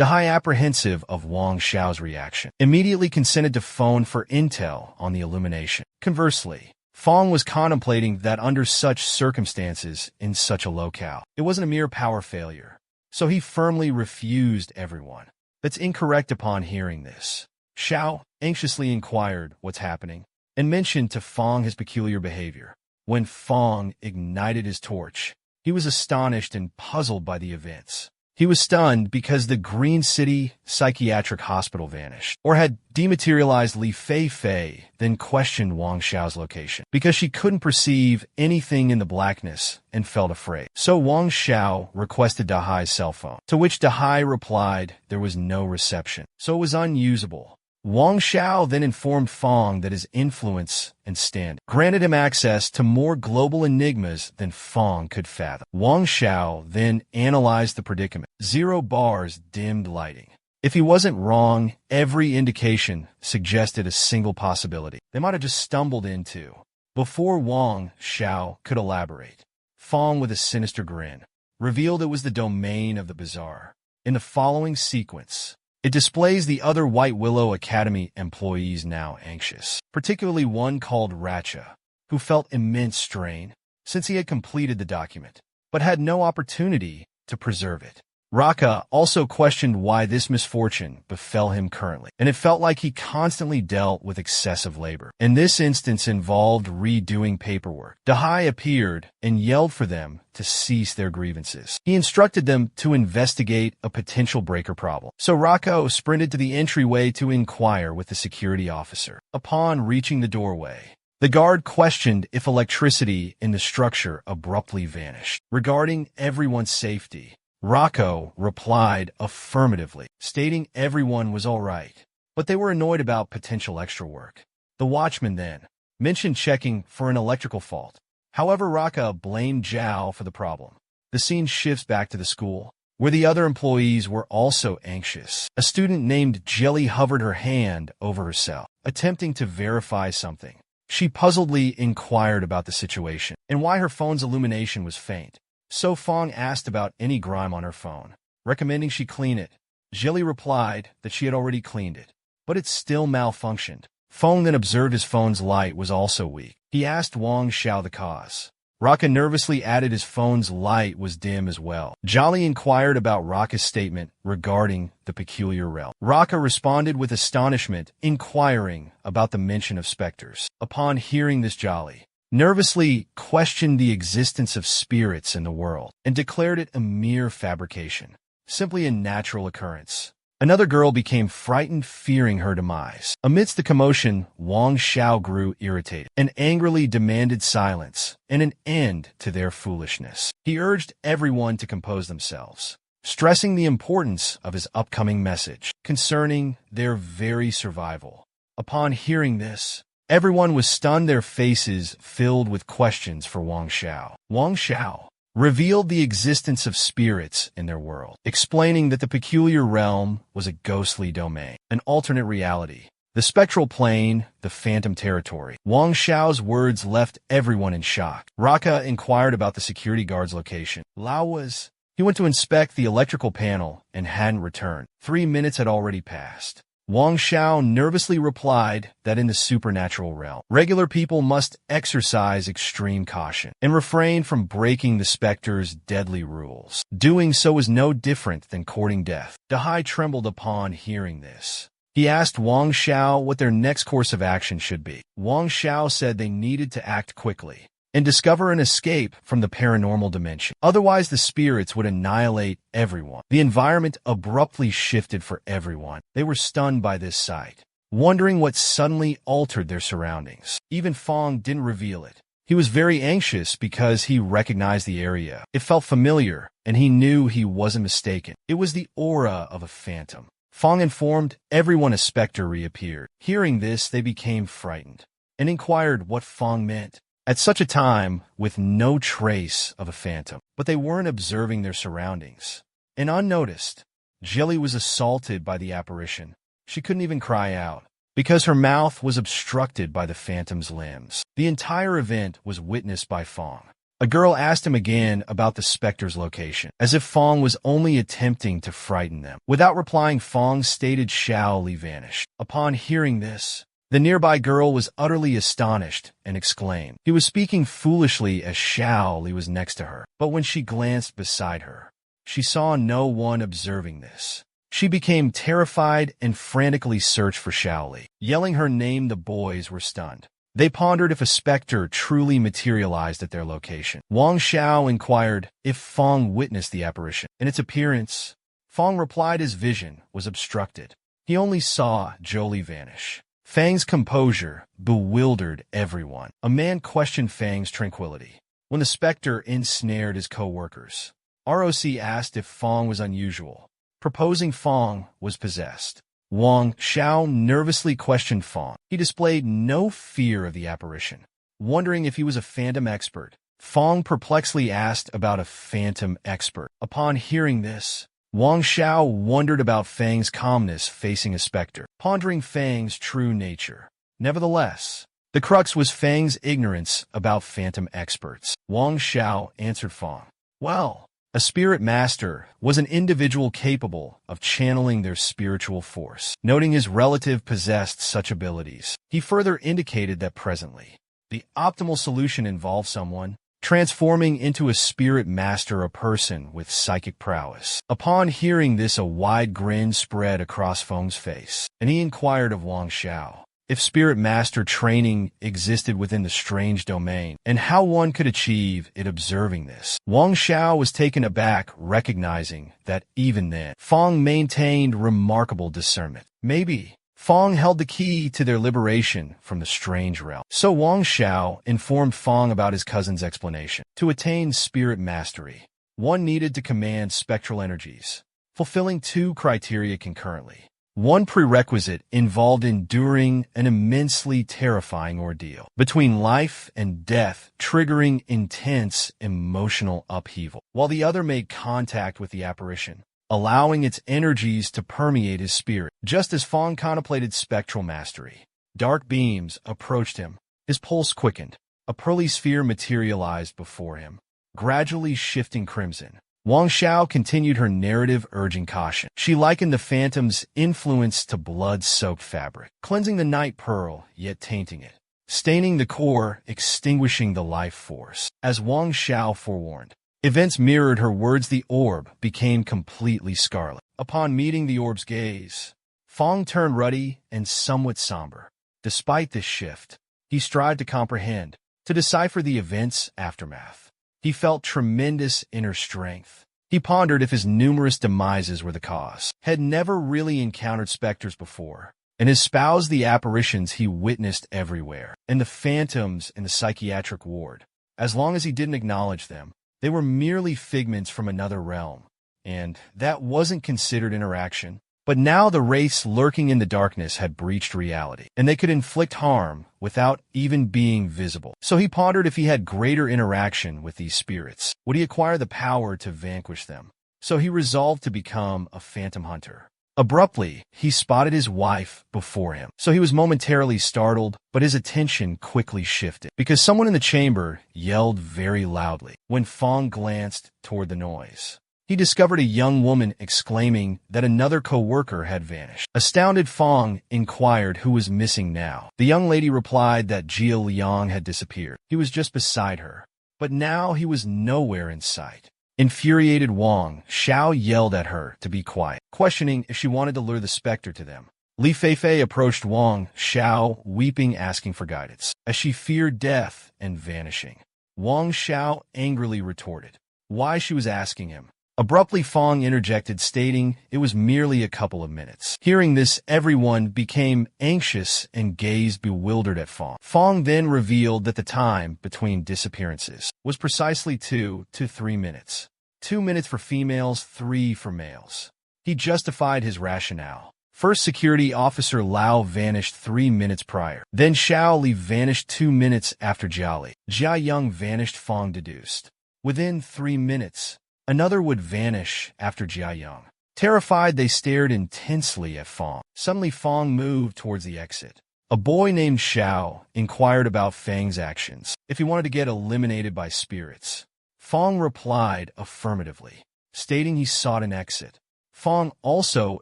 Dahai, apprehensive of Wang Xiao's reaction, immediately consented to phone for intel on the illumination. Conversely, Fong was contemplating that under such circumstances, in such a locale, it wasn't a mere power failure. So he firmly refused everyone. That's incorrect. Upon hearing this, Xiao anxiously inquired what's happening and mentioned to Fong his peculiar behavior. When Fong ignited his torch, he was astonished and puzzled by the events. He was stunned because the Green City Psychiatric Hospital vanished, or had dematerialized. Li Fei then questioned Wang Xiao's location, because she couldn't perceive anything in the blackness and felt afraid. So Wang Xiao requested Dahai's cell phone, to which Dahai replied there was no reception, so it was unusable. Wang Xiao then informed Fong that his influence and standing granted him access to more global enigmas than Fong could fathom. Wang Xiao then analyzed the predicament. 0 bars, dimmed lighting. If he wasn't wrong, every indication suggested a single possibility they might have just stumbled into. Before Wang Xiao could elaborate, Fong, with a sinister grin, revealed it was the domain of the bizarre. In the following sequence, it displays the other White Willow Academy employees now anxious, particularly one called Ratcha, who felt immense strain since he had completed the document, but had no opportunity to preserve it. Raka also questioned why this misfortune befell him currently, and it felt like he constantly dealt with excessive labor. In this instance involved redoing paperwork. Dahai appeared and yelled for them to cease their grievances. He instructed them to investigate a potential breaker problem. So Raka sprinted to the entryway to inquire with the security officer. Upon reaching the doorway, the guard questioned if electricity in the structure abruptly vanished. Regarding everyone's safety, Rocco replied affirmatively, stating everyone was all right, but they were annoyed about potential extra work. The watchman then mentioned checking for an electrical fault. However, Rocco blamed Zhao for the problem. The scene shifts back to the school, where the other employees were also anxious. A student named Jelly hovered her hand over her cell, attempting to verify something. She puzzledly inquired about the situation and why her phone's illumination was faint. So Fong asked about any grime on her phone, recommending she clean it. Jelly replied that she had already cleaned it, but it still malfunctioned. Fong then observed his phone's light was also weak. He asked Wang Xiao the cause. Raka nervously added his phone's light was dim as well. Jolly inquired about Raka's statement regarding the peculiar realm. Raka responded with astonishment, inquiring about the mention of specters. Upon hearing this, Jolly nervously questioned the existence of spirits in the world and declared it a mere fabrication, simply a natural occurrence. Another girl became frightened, fearing her demise. Amidst the commotion, Wang Xiao grew irritated and angrily demanded silence and an end to their foolishness. He urged everyone to compose themselves, stressing the importance of his upcoming message concerning their very survival. Upon hearing this, everyone was stunned, their faces filled with questions for Wang Xiao. Wang Xiao revealed the existence of spirits in their world, explaining that the peculiar realm was a ghostly domain, an alternate reality, the spectral plane, the phantom territory. Wang Xiao's words left everyone in shock. Raka inquired about the security guard's location. He went to inspect the electrical panel and hadn't returned. 3 minutes had already passed. Wang Xiao nervously replied that in the supernatural realm, regular people must exercise extreme caution and refrain from breaking the specter's deadly rules. Doing so is no different than courting death. Dahai trembled upon hearing this. He asked Wang Xiao what their next course of action should be. Wang Xiao said they needed to act quickly and discover an escape from the paranormal dimension. Otherwise, the spirits would annihilate everyone. The environment abruptly shifted for everyone. They were stunned by this sight, wondering what suddenly altered their surroundings. Even Fong didn't reveal it. He was very anxious because he recognized the area. It felt familiar, and he knew he wasn't mistaken. It was the aura of a phantom. Fong informed everyone a specter reappeared. Hearing this, they became frightened and inquired what Fong meant. At such a time, with no trace of a phantom, but they weren't observing their surroundings. And unnoticed, Jelly was assaulted by the apparition. She couldn't even cry out, because her mouth was obstructed by the phantom's limbs. The entire event was witnessed by Fong, A girl asked him again about the specter's location, as if Fong was only attempting to frighten them. Without replying, Fong stated Xiao Li vanished. Upon hearing this, the nearby girl was utterly astonished and exclaimed. He was speaking foolishly as Xiao Li was next to her, but when she glanced beside her, she saw no one observing this. She became terrified and frantically searched for Xiao Li. Yelling her name, the boys were stunned. They pondered if a specter truly materialized at their location. Wang Xiao inquired if Fong witnessed the apparition. In its appearance, Fong replied his vision was obstructed. He only saw Jolie vanish. Fang's composure bewildered everyone. A man questioned Fang's tranquility. When the specter ensnared his co-workers, ROC asked if Fong was unusual, proposing Fong was possessed. Wang Xiao nervously questioned Fong. He displayed no fear of the apparition. Wondering if he was a phantom expert, Fong perplexedly asked about a phantom expert. Upon hearing this, Wang Xiao wondered about Fang's calmness facing a specter, pondering Fang's true nature. Nevertheless, the crux was Fang's ignorance about phantom experts. Wang Xiao answered Fong, "Well, a spirit master was an individual capable of channeling their spiritual force." Noting his relative possessed such abilities, he further indicated that presently, the optimal solution involved someone transforming into a spirit master, a person with psychic prowess. Upon hearing this, a wide grin spread across Feng's face, and he inquired of Wang Xiao if spirit master training existed within the strange domain, and how one could achieve it. Observing this, Wang Xiao was taken aback, recognizing that even then, Fong maintained remarkable discernment. Maybe Fong held the key to their liberation from the strange realm. So Wang Xiao informed Fong about his cousin's explanation. To attain spirit mastery, one needed to command spectral energies, fulfilling two criteria concurrently. One prerequisite involved enduring an immensely terrifying ordeal between life and death, triggering intense emotional upheaval, while the other made contact with the apparition, allowing its energies to permeate his spirit. Just as Fong contemplated spectral mastery, dark beams approached him. His pulse quickened. A pearly sphere materialized before him, gradually shifting crimson. Wang Xiao continued her narrative, urging caution. She likened the phantom's influence to blood-soaked fabric, cleansing the night pearl, yet tainting it, staining the core, extinguishing the life force. As Wang Xiao forewarned, events mirrored her words. The orb became completely scarlet. Upon meeting the orb's gaze, Fong turned ruddy and somewhat somber. Despite this shift, he strived to comprehend, to decipher the event's aftermath. He felt tremendous inner strength. He pondered if his numerous demises were the cause. Had never really encountered specters before, and espoused the apparitions he witnessed everywhere, and the phantoms in the psychiatric ward. As long as he didn't acknowledge them, they were merely figments from another realm, and that wasn't considered interaction. But now the wraiths lurking in the darkness had breached reality, and they could inflict harm without even being visible. So he pondered if he had greater interaction with these spirits, would he acquire the power to vanquish them? So he resolved to become a phantom hunter. Abruptly, he spotted his wife before him. So he was momentarily startled, but his attention quickly shifted, because someone in the chamber yelled very loudly. When Fong glanced toward the noise, he discovered a young woman exclaiming that another co-worker had vanished. Astounded, Fong inquired who was missing now. The young lady replied that Jia Liang had disappeared. He was just beside her, but now he was nowhere in sight. Infuriated, Wang Xiao yelled at her to be quiet, questioning if she wanted to lure the specter to them. Li Feifei approached Wang Xiao, weeping, asking for guidance, as she feared death and vanishing. Wang Xiao angrily retorted why she was asking him. Abruptly, Fong interjected, stating it was merely a couple of minutes. Hearing this, everyone became anxious and gazed bewildered at Fong. Fong then revealed that the time between disappearances was precisely 2 to 3 minutes. 2 minutes for females, 3 for males. He justified his rationale. First, security officer Lao vanished 3 minutes prior. Then Xiao Li vanished 2 minutes after Jia Li. Jia Yang vanished, Fong deduced. Within 3 minutes, another would vanish after Jia Yang. Terrified, they stared intensely at Fong. Suddenly, Fong moved towards the exit. A boy named Xiao inquired about Fang's actions, if he wanted to get eliminated by spirits. Fang replied affirmatively, stating he sought an exit. Fang also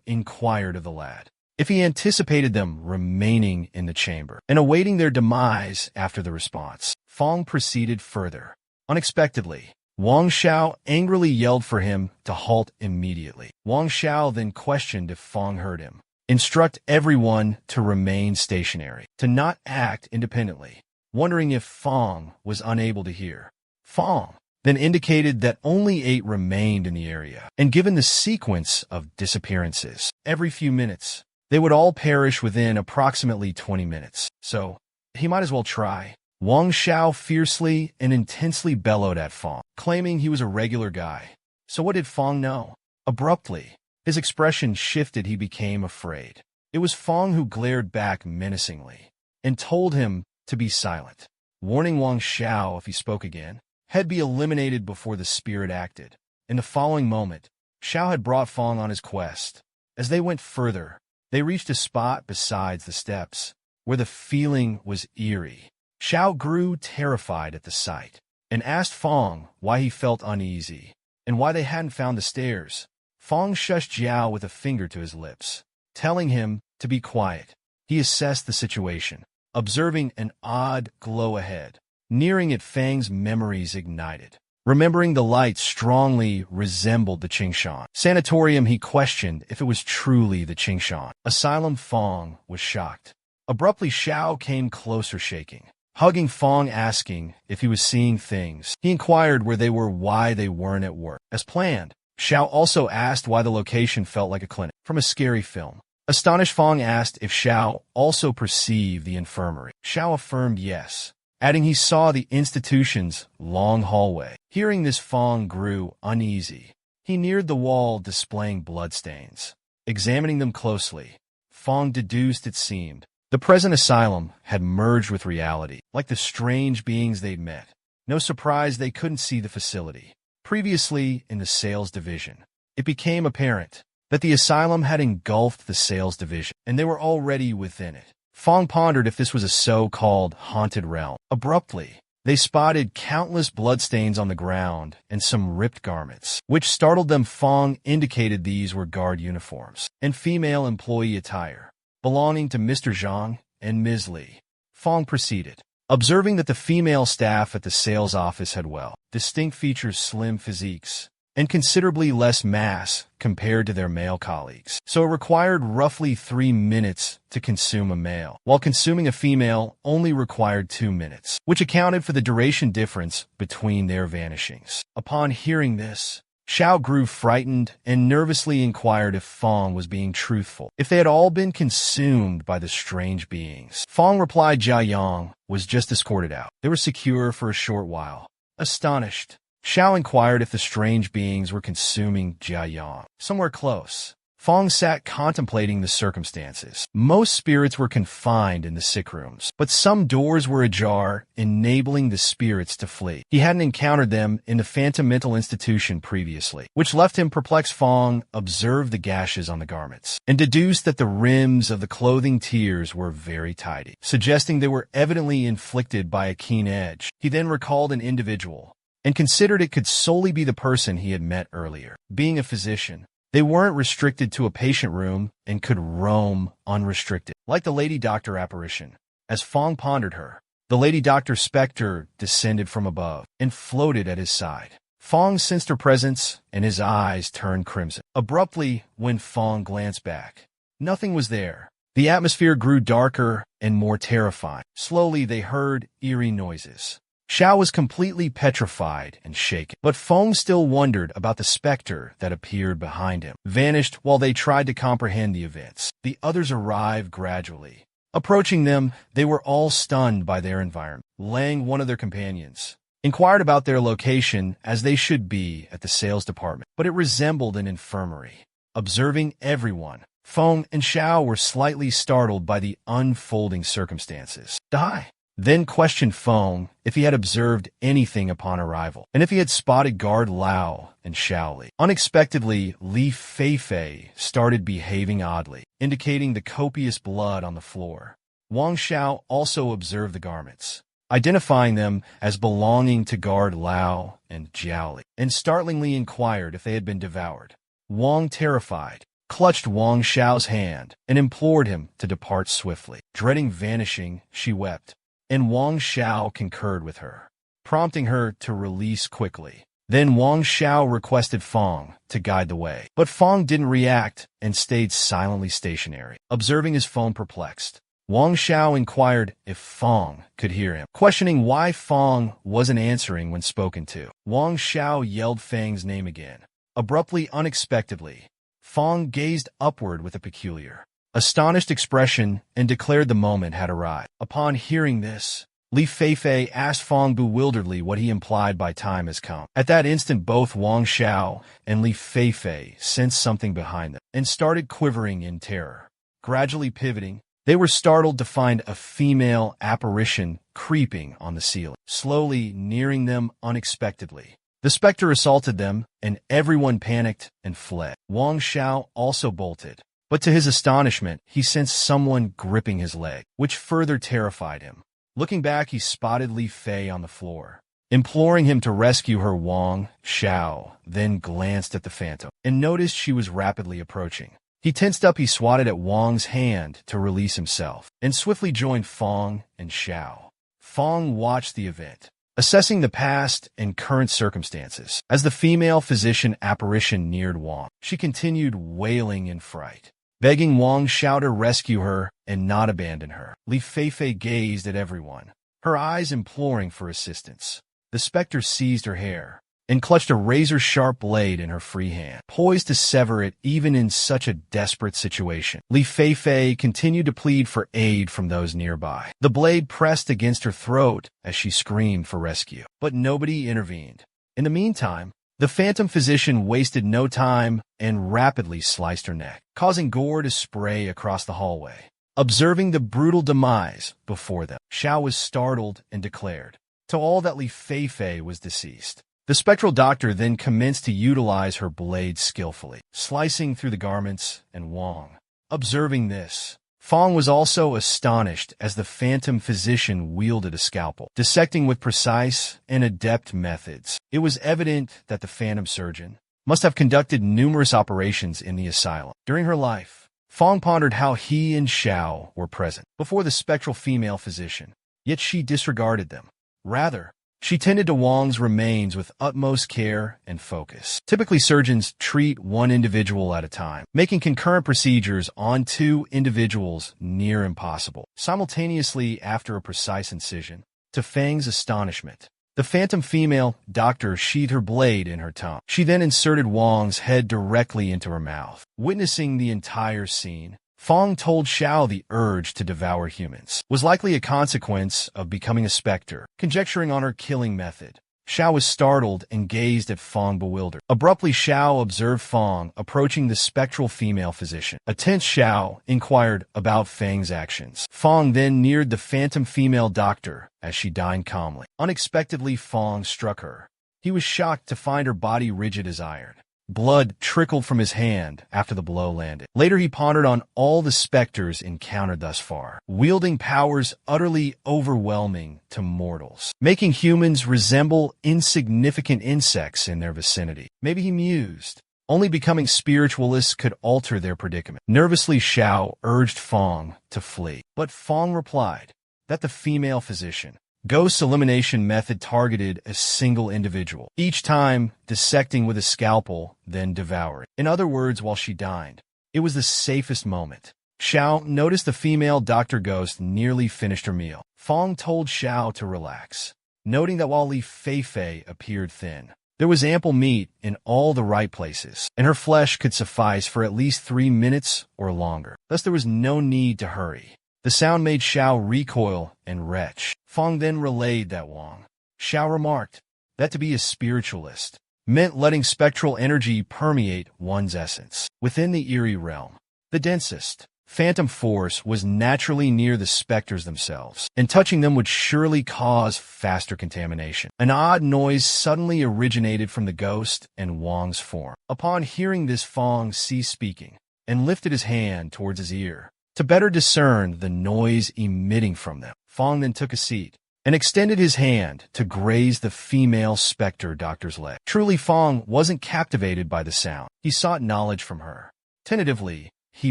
inquired of the lad if he anticipated them remaining in the chamber and awaiting their demise after the response. Fang proceeded further. Unexpectedly, Wang Xiao angrily yelled for him to halt immediately. Wang Xiao then questioned if Fang heard him. Instruct everyone to remain stationary, to not act independently, wondering if Fang was unable to hear. Fang then indicated that only 8 remained in the area, and given the sequence of disappearances, every few minutes, they would all perish within approximately 20 minutes. So, he might as well try. Wang Xiao fiercely and intensely bellowed at Fang, claiming he was a regular guy. So what did Fang know? Abruptly, his expression shifted. He became afraid. It was Fang who glared back menacingly and told him to be silent, warning Wang Xiao if he spoke again, he'd be eliminated before the spirit acted. In the following moment, Xiao had brought Fang on his quest. As they went further, they reached a spot besides the steps, where the feeling was eerie. Xiao grew terrified at the sight, and asked Fang why he felt uneasy, and why they hadn't found the stairs. Fang shushed Xiao with a finger to his lips, telling him to be quiet. He assessed the situation, observing an odd glow ahead. Nearing it, Fang's memories ignited. Remembering the light strongly resembled the Qingshan Sanatorium, he questioned if it was truly the Qingshan Asylum. Fang was shocked. Abruptly, Xiao came closer, shaking, hugging Fang, asking if he was seeing things. He inquired where they were, why they weren't at work. As planned, Xiao also asked why the location felt like a clinic from a scary film. Astonished, Fang asked if Xiao also perceived the infirmary. Xiao affirmed yes, adding he saw the institution's long hallway. Hearing this, Fang grew uneasy. He neared the wall displaying bloodstains. Examining them closely, Fang deduced it seemed the present asylum had merged with reality, like the strange beings they'd met. No surprise they couldn't see the facility. Previously in the sales division, it became apparent that the asylum had engulfed the sales division, and they were already within it. Fang pondered if this was a so-called haunted realm. Abruptly, they spotted countless bloodstains on the ground and some ripped garments, which startled them. Fang indicated these were guard uniforms and female employee attire, belonging to Mr. Zhang and Ms. Li. Fang proceeded, observing that the female staff at the sales office had distinct features, slim physiques, and considerably less mass compared to their male colleagues. So it required roughly 3 minutes to consume a male, while consuming a female only required 2 minutes, which accounted for the duration difference between their vanishings. Upon hearing this, Xiao grew frightened and nervously inquired if Fang was being truthful, if they had all been consumed by the strange beings. Fang replied Jia Yang was just escorted out. They were secure for a short while. Astonished, Xiao inquired if the strange beings were consuming Jia Yang. Somewhere close, Fang sat contemplating the circumstances. Most spirits were confined in the sick rooms, but some doors were ajar, enabling the spirits to flee. He hadn't encountered them in the Phantom Mental Institution previously, which left him perplexed. Fang observed the gashes on the garments and deduced that the rims of the clothing tiers were very tidy, suggesting they were evidently inflicted by a keen edge. He then recalled an individual and considered it could solely be the person he had met earlier. Being a physician, they weren't restricted to a patient room and could roam unrestricted, like the Lady Doctor apparition. As Fang pondered her, the Lady Doctor specter descended from above and floated at his side. Fang sensed her presence, and his eyes turned crimson. Abruptly, when Fang glanced back, nothing was there. The atmosphere grew darker and more terrifying. Slowly, they heard eerie noises. Xiao was completely petrified and shaken, but Feng still wondered about the specter that appeared behind him, vanished while they tried to comprehend the events. The others arrived gradually. Approaching them, they were all stunned by their environment. Lang, one of their companions, inquired about their location, as they should be at the sales department, but it resembled an infirmary. Observing everyone, Feng and Xiao were slightly startled by the unfolding circumstances. Die. Then questioned Feng if he had observed anything upon arrival, and if he had spotted guard Lao and Xiaoli. Unexpectedly, Li Feifei started behaving oddly, indicating the copious blood on the floor. Wang Xiao also observed the garments, identifying them as belonging to guard Lao and Jiaoli, and startlingly inquired if they had been devoured. Wang, terrified, clutched Wang Xiao's hand and implored him to depart swiftly. Dreading vanishing, she wept, and Wang Xiao concurred with her, prompting her to release quickly. Then Wang Xiao requested Fong to guide the way, but Fong didn't react and stayed silently stationary. Observing his phone perplexed, Wang Xiao inquired if Fong could hear him, questioning why Fong wasn't answering when spoken to. Wang Xiao yelled Fang's name again. Abruptly, unexpectedly, Fong gazed upward with a peculiar, astonished expression and declared the moment had arrived. Upon hearing this, Li Feifei asked Fong bewilderedly what he implied by time has come. At that instant, both Wang Xiao and Li Feifei sensed something behind them and started quivering in terror. Gradually pivoting, they were startled to find a female apparition creeping on the ceiling, slowly nearing them unexpectedly. The specter assaulted them, and everyone panicked and fled. Wang Xiao also bolted, but to his astonishment, he sensed someone gripping his leg, which further terrified him. Looking back, he spotted Li Fei on the floor, imploring him to rescue her. Wang Xiao then glanced at the phantom and noticed she was rapidly approaching. He tensed up. He swatted at Wang's hand to release himself and swiftly joined Fong and Xiao. Fong watched the event, assessing the past and current circumstances. As the female physician apparition neared Wang, she continued wailing in fright, begging Wang Xiao to rescue her and not abandon her. Li Feifei gazed at everyone, her eyes imploring for assistance. The specter seized her hair and clutched a razor-sharp blade in her free hand, poised to sever it even in such a desperate situation. Li Feifei continued to plead for aid from those nearby. The blade pressed against her throat as she screamed for rescue, but nobody intervened. In the meantime, the phantom physician wasted no time and rapidly sliced her neck, causing gore to spray across the hallway. Observing the brutal demise before them, Xiao was startled and declared to all that Li Feifei was deceased. The spectral doctor then commenced to utilize her blade skillfully, slicing through the garments, and Wang. Observing this, Fong was also astonished as the phantom physician wielded a scalpel, dissecting with precise and adept methods. It was evident that the phantom surgeon must have conducted numerous operations in the asylum. During her life, Fong pondered how he and Xiao were present before the spectral female physician, yet she disregarded them. Rather, she tended to Wang's remains with utmost care and focus. Typically, surgeons treat one individual at a time, making concurrent procedures on two individuals near impossible. Simultaneously, after a precise incision, to Fang's astonishment, the phantom female doctor sheathed her blade in her tongue. She then inserted Wang's head directly into her mouth. Witnessing the entire scene, Fong told Xiao the urge to devour humans was likely a consequence of becoming a specter. Conjecturing on her killing method, Xiao was startled and gazed at Fong bewildered. Abruptly, Xiao observed Fong approaching the spectral female physician. A tense Xiao inquired about Fang's actions. Fong then neared the phantom female doctor as she dined calmly. Unexpectedly, Fong struck her. He was shocked to find her body rigid as iron. Blood trickled from his hand after the blow landed. Later, he pondered on all the specters encountered thus far, wielding powers utterly overwhelming to mortals, making humans resemble insignificant insects in their vicinity. Maybe, he mused, only becoming spiritualists could alter their predicament. Nervously, Xiao urged Fong to flee, but Fong replied that the female physician Ghost elimination method targeted a single individual, each time dissecting with a scalpel, then devouring. In other words, while she dined, it was the safest moment. Xiao noticed the female Dr. Ghost nearly finished her meal. Fong told Xiao to relax, noting that while Li Feifei appeared thin, there was ample meat in all the right places, and her flesh could suffice for at least 3 minutes or longer. Thus, there was no need to hurry. The sound made Xiao recoil and retch. Fong then relayed that Wang Xiao remarked that to be a spiritualist meant letting spectral energy permeate one's essence. Within the eerie realm, the densest phantom force was naturally near the specters themselves, and touching them would surely cause faster contamination. An odd noise suddenly originated from the ghost and Wang's form. Upon hearing this, Fong ceased speaking and lifted his hand towards his ear to better discern the noise emitting from them. Fong then took a seat and extended his hand to graze the female specter doctor's leg. Truly, Fong wasn't captivated by the sound. He sought knowledge from her. Tentatively, he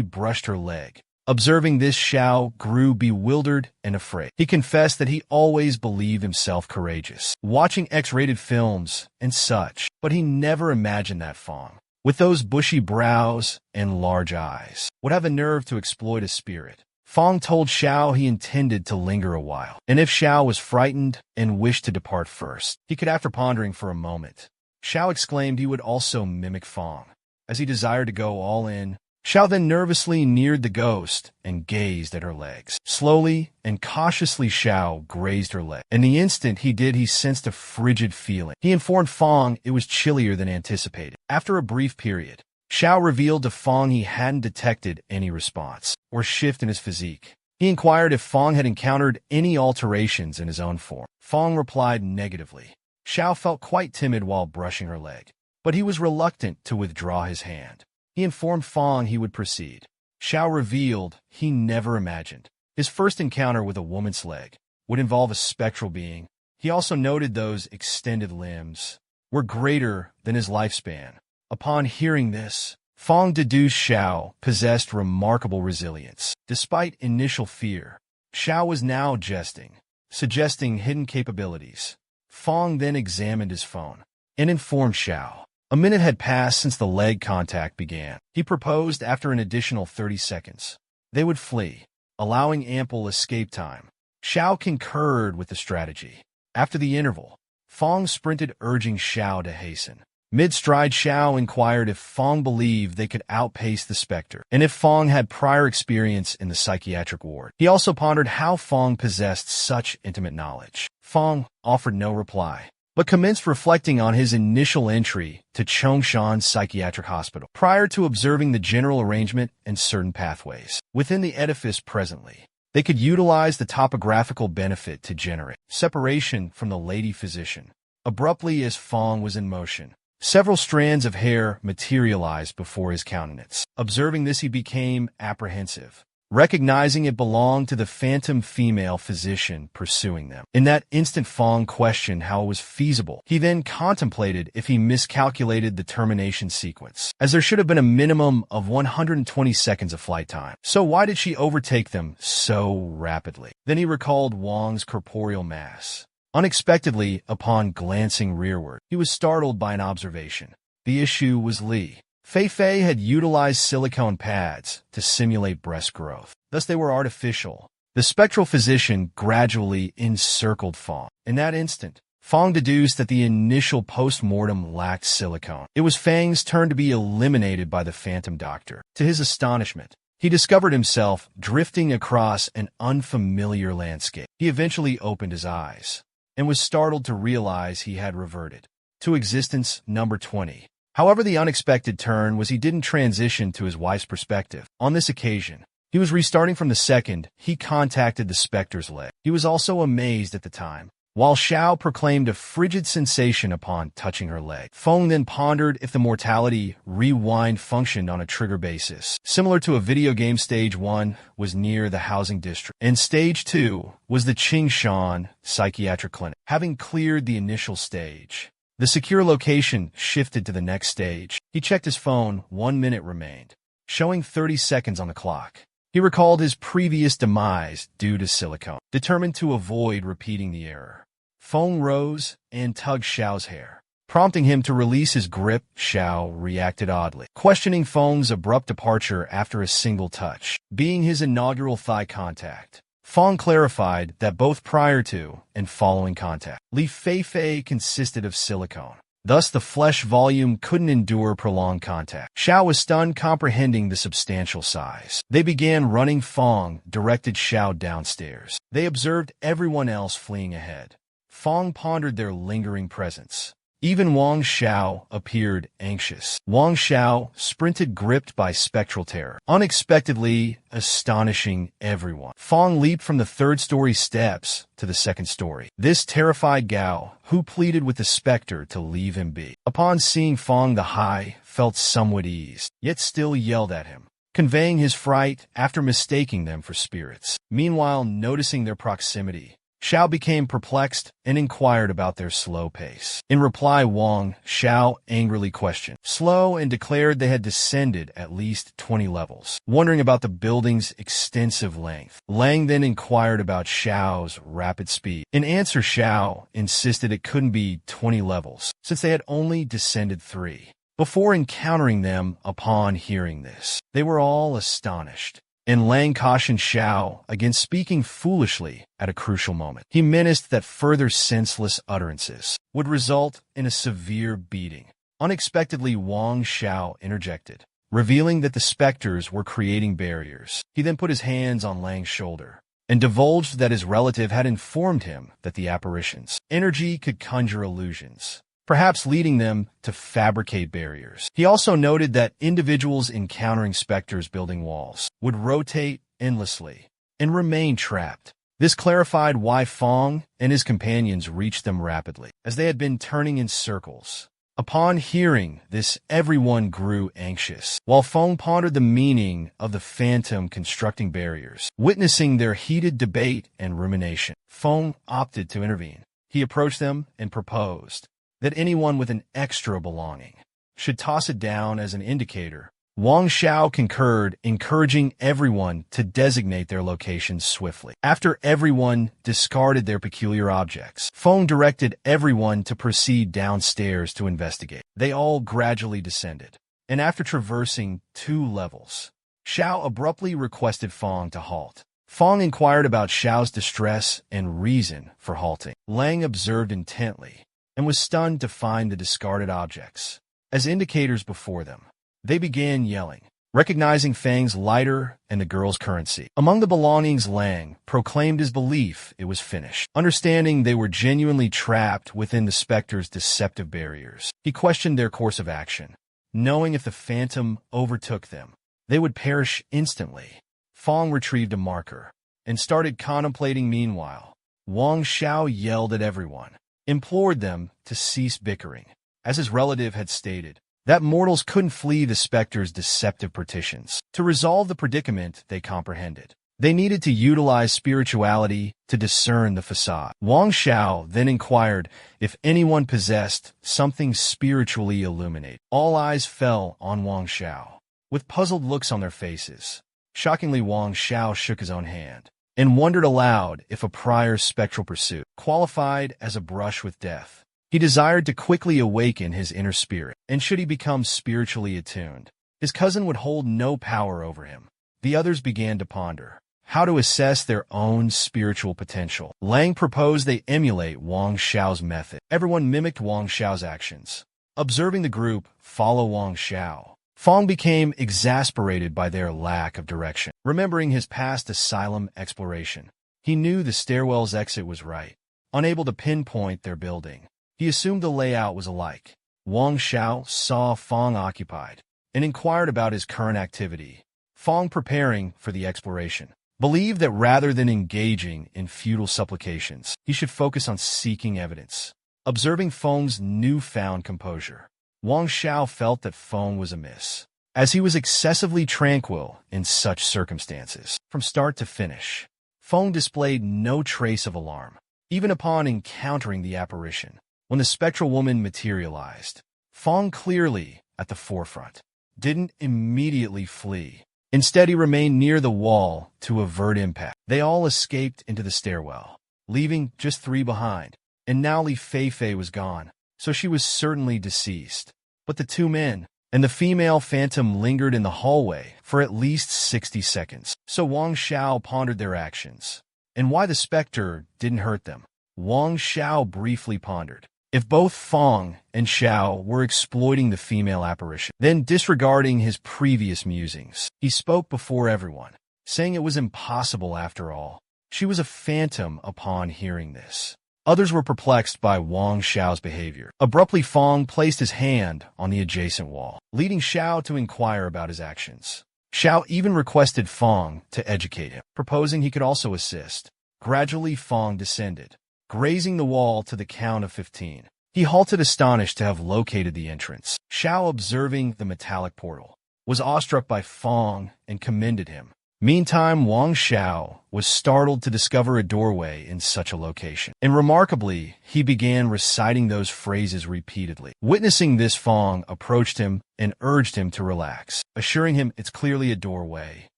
brushed her leg. Observing this, Xiao grew bewildered and afraid. He confessed that he always believed himself courageous, watching X-rated films and such, but he never imagined that Fong, with those bushy brows and large eyes, would have the nerve to exploit a spirit. Fong told Xiao he intended to linger a while, and if Xiao was frightened and wished to depart first, he could. After pondering for a moment, Xiao exclaimed he would also mimic Fong, as he desired to go all in. Xiao then nervously neared the ghost and gazed at her legs. Slowly and cautiously, Xiao grazed her leg. In the instant he did, he sensed a frigid feeling. He informed Fong it was chillier than anticipated. After a brief period, Xiao revealed to Fong he hadn't detected any response or shift in his physique. He inquired if Fong had encountered any alterations in his own form. Fong replied negatively. Xiao felt quite timid while brushing her leg, but he was reluctant to withdraw his hand. He informed Fong he would proceed. Xiao revealed he never imagined his first encounter with a woman's leg would involve a spectral being. He also noted those extended limbs were greater than his lifespan. Upon hearing this, Fong deduced Xiao possessed remarkable resilience. Despite initial fear, Xiao was now jesting, suggesting hidden capabilities. Fong then examined his phone and informed Xiao a minute had passed since the leg contact began. He proposed after an additional 30 seconds, they would flee, allowing ample escape time. Xiao concurred with the strategy. After the interval, Fong sprinted, urging Xiao to hasten. Mid-stride, Xiao inquired if Fong believed they could outpace the specter, and if Fong had prior experience in the psychiatric ward. He also pondered how Fong possessed such intimate knowledge. Fong offered no reply, but commenced reflecting on his initial entry to Chongshan Psychiatric Hospital, prior to observing the general arrangement and certain pathways within the edifice presently. They could utilize the topographical benefit to generate separation from the lady physician. Abruptly, as Fong was in motion, several strands of hair materialized before his countenance. Observing this, he became apprehensive, recognizing it belonged to the phantom female physician pursuing them. In that instant, Fong questioned how it was feasible. He then contemplated if he miscalculated the termination sequence, as there should have been a minimum of 120 seconds of flight time. So why did she overtake them so rapidly? Then he recalled Wang's corporeal mass. Unexpectedly, upon glancing rearward, he was startled by an observation. The issue was Li. Fei had utilized silicone pads to simulate breast growth. Thus they were artificial. The spectral physician gradually encircled Fong. In that instant, Fong deduced that the initial post-mortem lacked silicone. It was Fang's turn to be eliminated by the phantom doctor. To his astonishment, he discovered himself drifting across an unfamiliar landscape. He eventually opened his eyes and was startled to realize he had reverted to existence number 20. However, the unexpected turn was he didn't transition to his wife's perspective. On this occasion, he was restarting from the second he contacted the specter's leg. He was also amazed at the time, while Xiao proclaimed a frigid sensation upon touching her leg. Fong then pondered if the mortality rewind functioned on a trigger basis. Similar to a video game, Stage 1 was near the housing district, and Stage 2 was the Qingshan Psychiatric Clinic. Having cleared the initial stage, the secure location shifted to the next stage. He checked his phone. 1 minute remained, showing 30 seconds on the clock. He recalled his previous demise due to silicone. Determined to avoid repeating the error, Fong rose and tugged Xiao's hair, prompting him to release his grip. Xiao reacted oddly, questioning Fong's abrupt departure after a single touch, being his inaugural thigh contact. Fong clarified that both prior to and following contact, Li Fei consisted of silicone. Thus, the flesh volume couldn't endure prolonged contact. Xiao was stunned, comprehending the substantial size. They began running. Fong directed Xiao downstairs. They observed everyone else fleeing ahead. Fong pondered their lingering presence. Even Wang Xiao appeared anxious. Wang Xiao sprinted, gripped by spectral terror, unexpectedly astonishing everyone. Fong leaped from the third-story steps to the second story. This terrified Gao, who pleaded with the specter to leave him be. Upon seeing Fong, the Hai felt somewhat eased, yet still yelled at him. conveying his fright after mistaking them for spirits. Meanwhile, noticing their proximity, Xiao became perplexed and inquired about their slow pace. In reply, Xiao angrily questioned slow and declared they had descended at least 20 levels, wondering about the building's extensive length. Lang then inquired about Xiao's rapid speed. In answer, Xiao insisted it couldn't be 20 levels, since they had only descended 3. Before encountering them upon hearing this, they were all astonished, and Lang cautioned Xiao against speaking foolishly at a crucial moment. He menaced that further senseless utterances would result in a severe beating. Unexpectedly, Xiao interjected, revealing that the specters were creating barriers. He then put his hands on Lang's shoulder and divulged that his relative had informed him that the apparitions' energy could conjure illusions, perhaps leading them to fabricate barriers. He also noted that individuals encountering specters building walls would rotate endlessly and remain trapped. This clarified why Fong and his companions reached them rapidly, as they had been turning in circles. Upon hearing this, everyone grew anxious, while Fong pondered the meaning of the phantom constructing barriers. Witnessing their heated debate and rumination, Fong opted to intervene. He approached them and proposed that anyone with an extra belonging should toss it down as an indicator. Xiao concurred, encouraging everyone to designate their locations swiftly. After everyone discarded their peculiar objects, Feng directed everyone to proceed downstairs to investigate. They all gradually descended, and after traversing 2 levels, Xiao abruptly requested Feng to halt. Feng inquired about Xiao's distress and reason for halting. Lang observed intently and was stunned to find the discarded objects as indicators before them. They began yelling, recognizing Fang's lighter and the girl's currency. Among the belongings, Lang proclaimed his belief it was finished. Understanding they were genuinely trapped within the specter's deceptive barriers, he questioned their course of action, knowing if the phantom overtook them, they would perish instantly. Fang retrieved a marker and started contemplating. Meanwhile, Xiao yelled at everyone, implored them to cease bickering, as his relative had stated that mortals couldn't flee the specter's deceptive partitions. To resolve the predicament they comprehended, they needed to utilize spirituality to discern the facade. Xiao then inquired if anyone possessed something spiritually illuminate. All eyes fell on Xiao, with puzzled looks on their faces. Shockingly, Xiao shook his own hand and wondered aloud if a prior spectral pursuit qualified as a brush with death. He desired to quickly awaken his inner spirit, and should he become spiritually attuned, his cousin would hold no power over him. The others began to ponder how to assess their own spiritual potential. Lang proposed they emulate Xiao's method. Everyone mimicked Xiao's actions, observing the group follow Xiao. Fong became exasperated by their lack of direction. Remembering his past asylum exploration, he knew the stairwell's exit was right. Unable to pinpoint their building, he assumed the layout was alike. Xiao saw Fong occupied and inquired about his current activity. Fong, preparing for the exploration, believed that rather than engaging in futile supplications, he should focus on seeking evidence. Observing Fong's newfound composure, Xiao felt that Fong was amiss, as he was excessively tranquil in such circumstances. From start to finish, Fong displayed no trace of alarm, even upon encountering the apparition. When the spectral woman materialized, Fong, clearly at the forefront, didn't immediately flee. Instead, he remained near the wall to avert impact. They all escaped into the stairwell, leaving just 3 behind. And now Li Feifei was gone, so she was certainly deceased. But the 2 men and the female phantom lingered in the hallway for at least 60 seconds. So Xiao pondered their actions and why the specter didn't hurt them. Xiao briefly pondered if both Fong and Xiao were exploiting the female apparition. Then, disregarding his previous musings, he spoke before everyone, saying it was impossible after all. She was a phantom. Upon hearing this, others were perplexed by Xiao's behavior. Abruptly, Fong placed his hand on the adjacent wall, leading Xiao to inquire about his actions. Xiao even requested Fong to educate him, proposing he could also assist. Gradually, Fong descended, grazing the wall to the count of 15. He halted, astonished to have located the entrance. Xiao, observing the metallic portal, was awestruck by Fong and commended him. Meantime, Wang Xiao was startled to discover a doorway in such a location. And remarkably, he began reciting those phrases repeatedly. Witnessing this, Fong approached him and urged him to relax, assuring him it's clearly a doorway.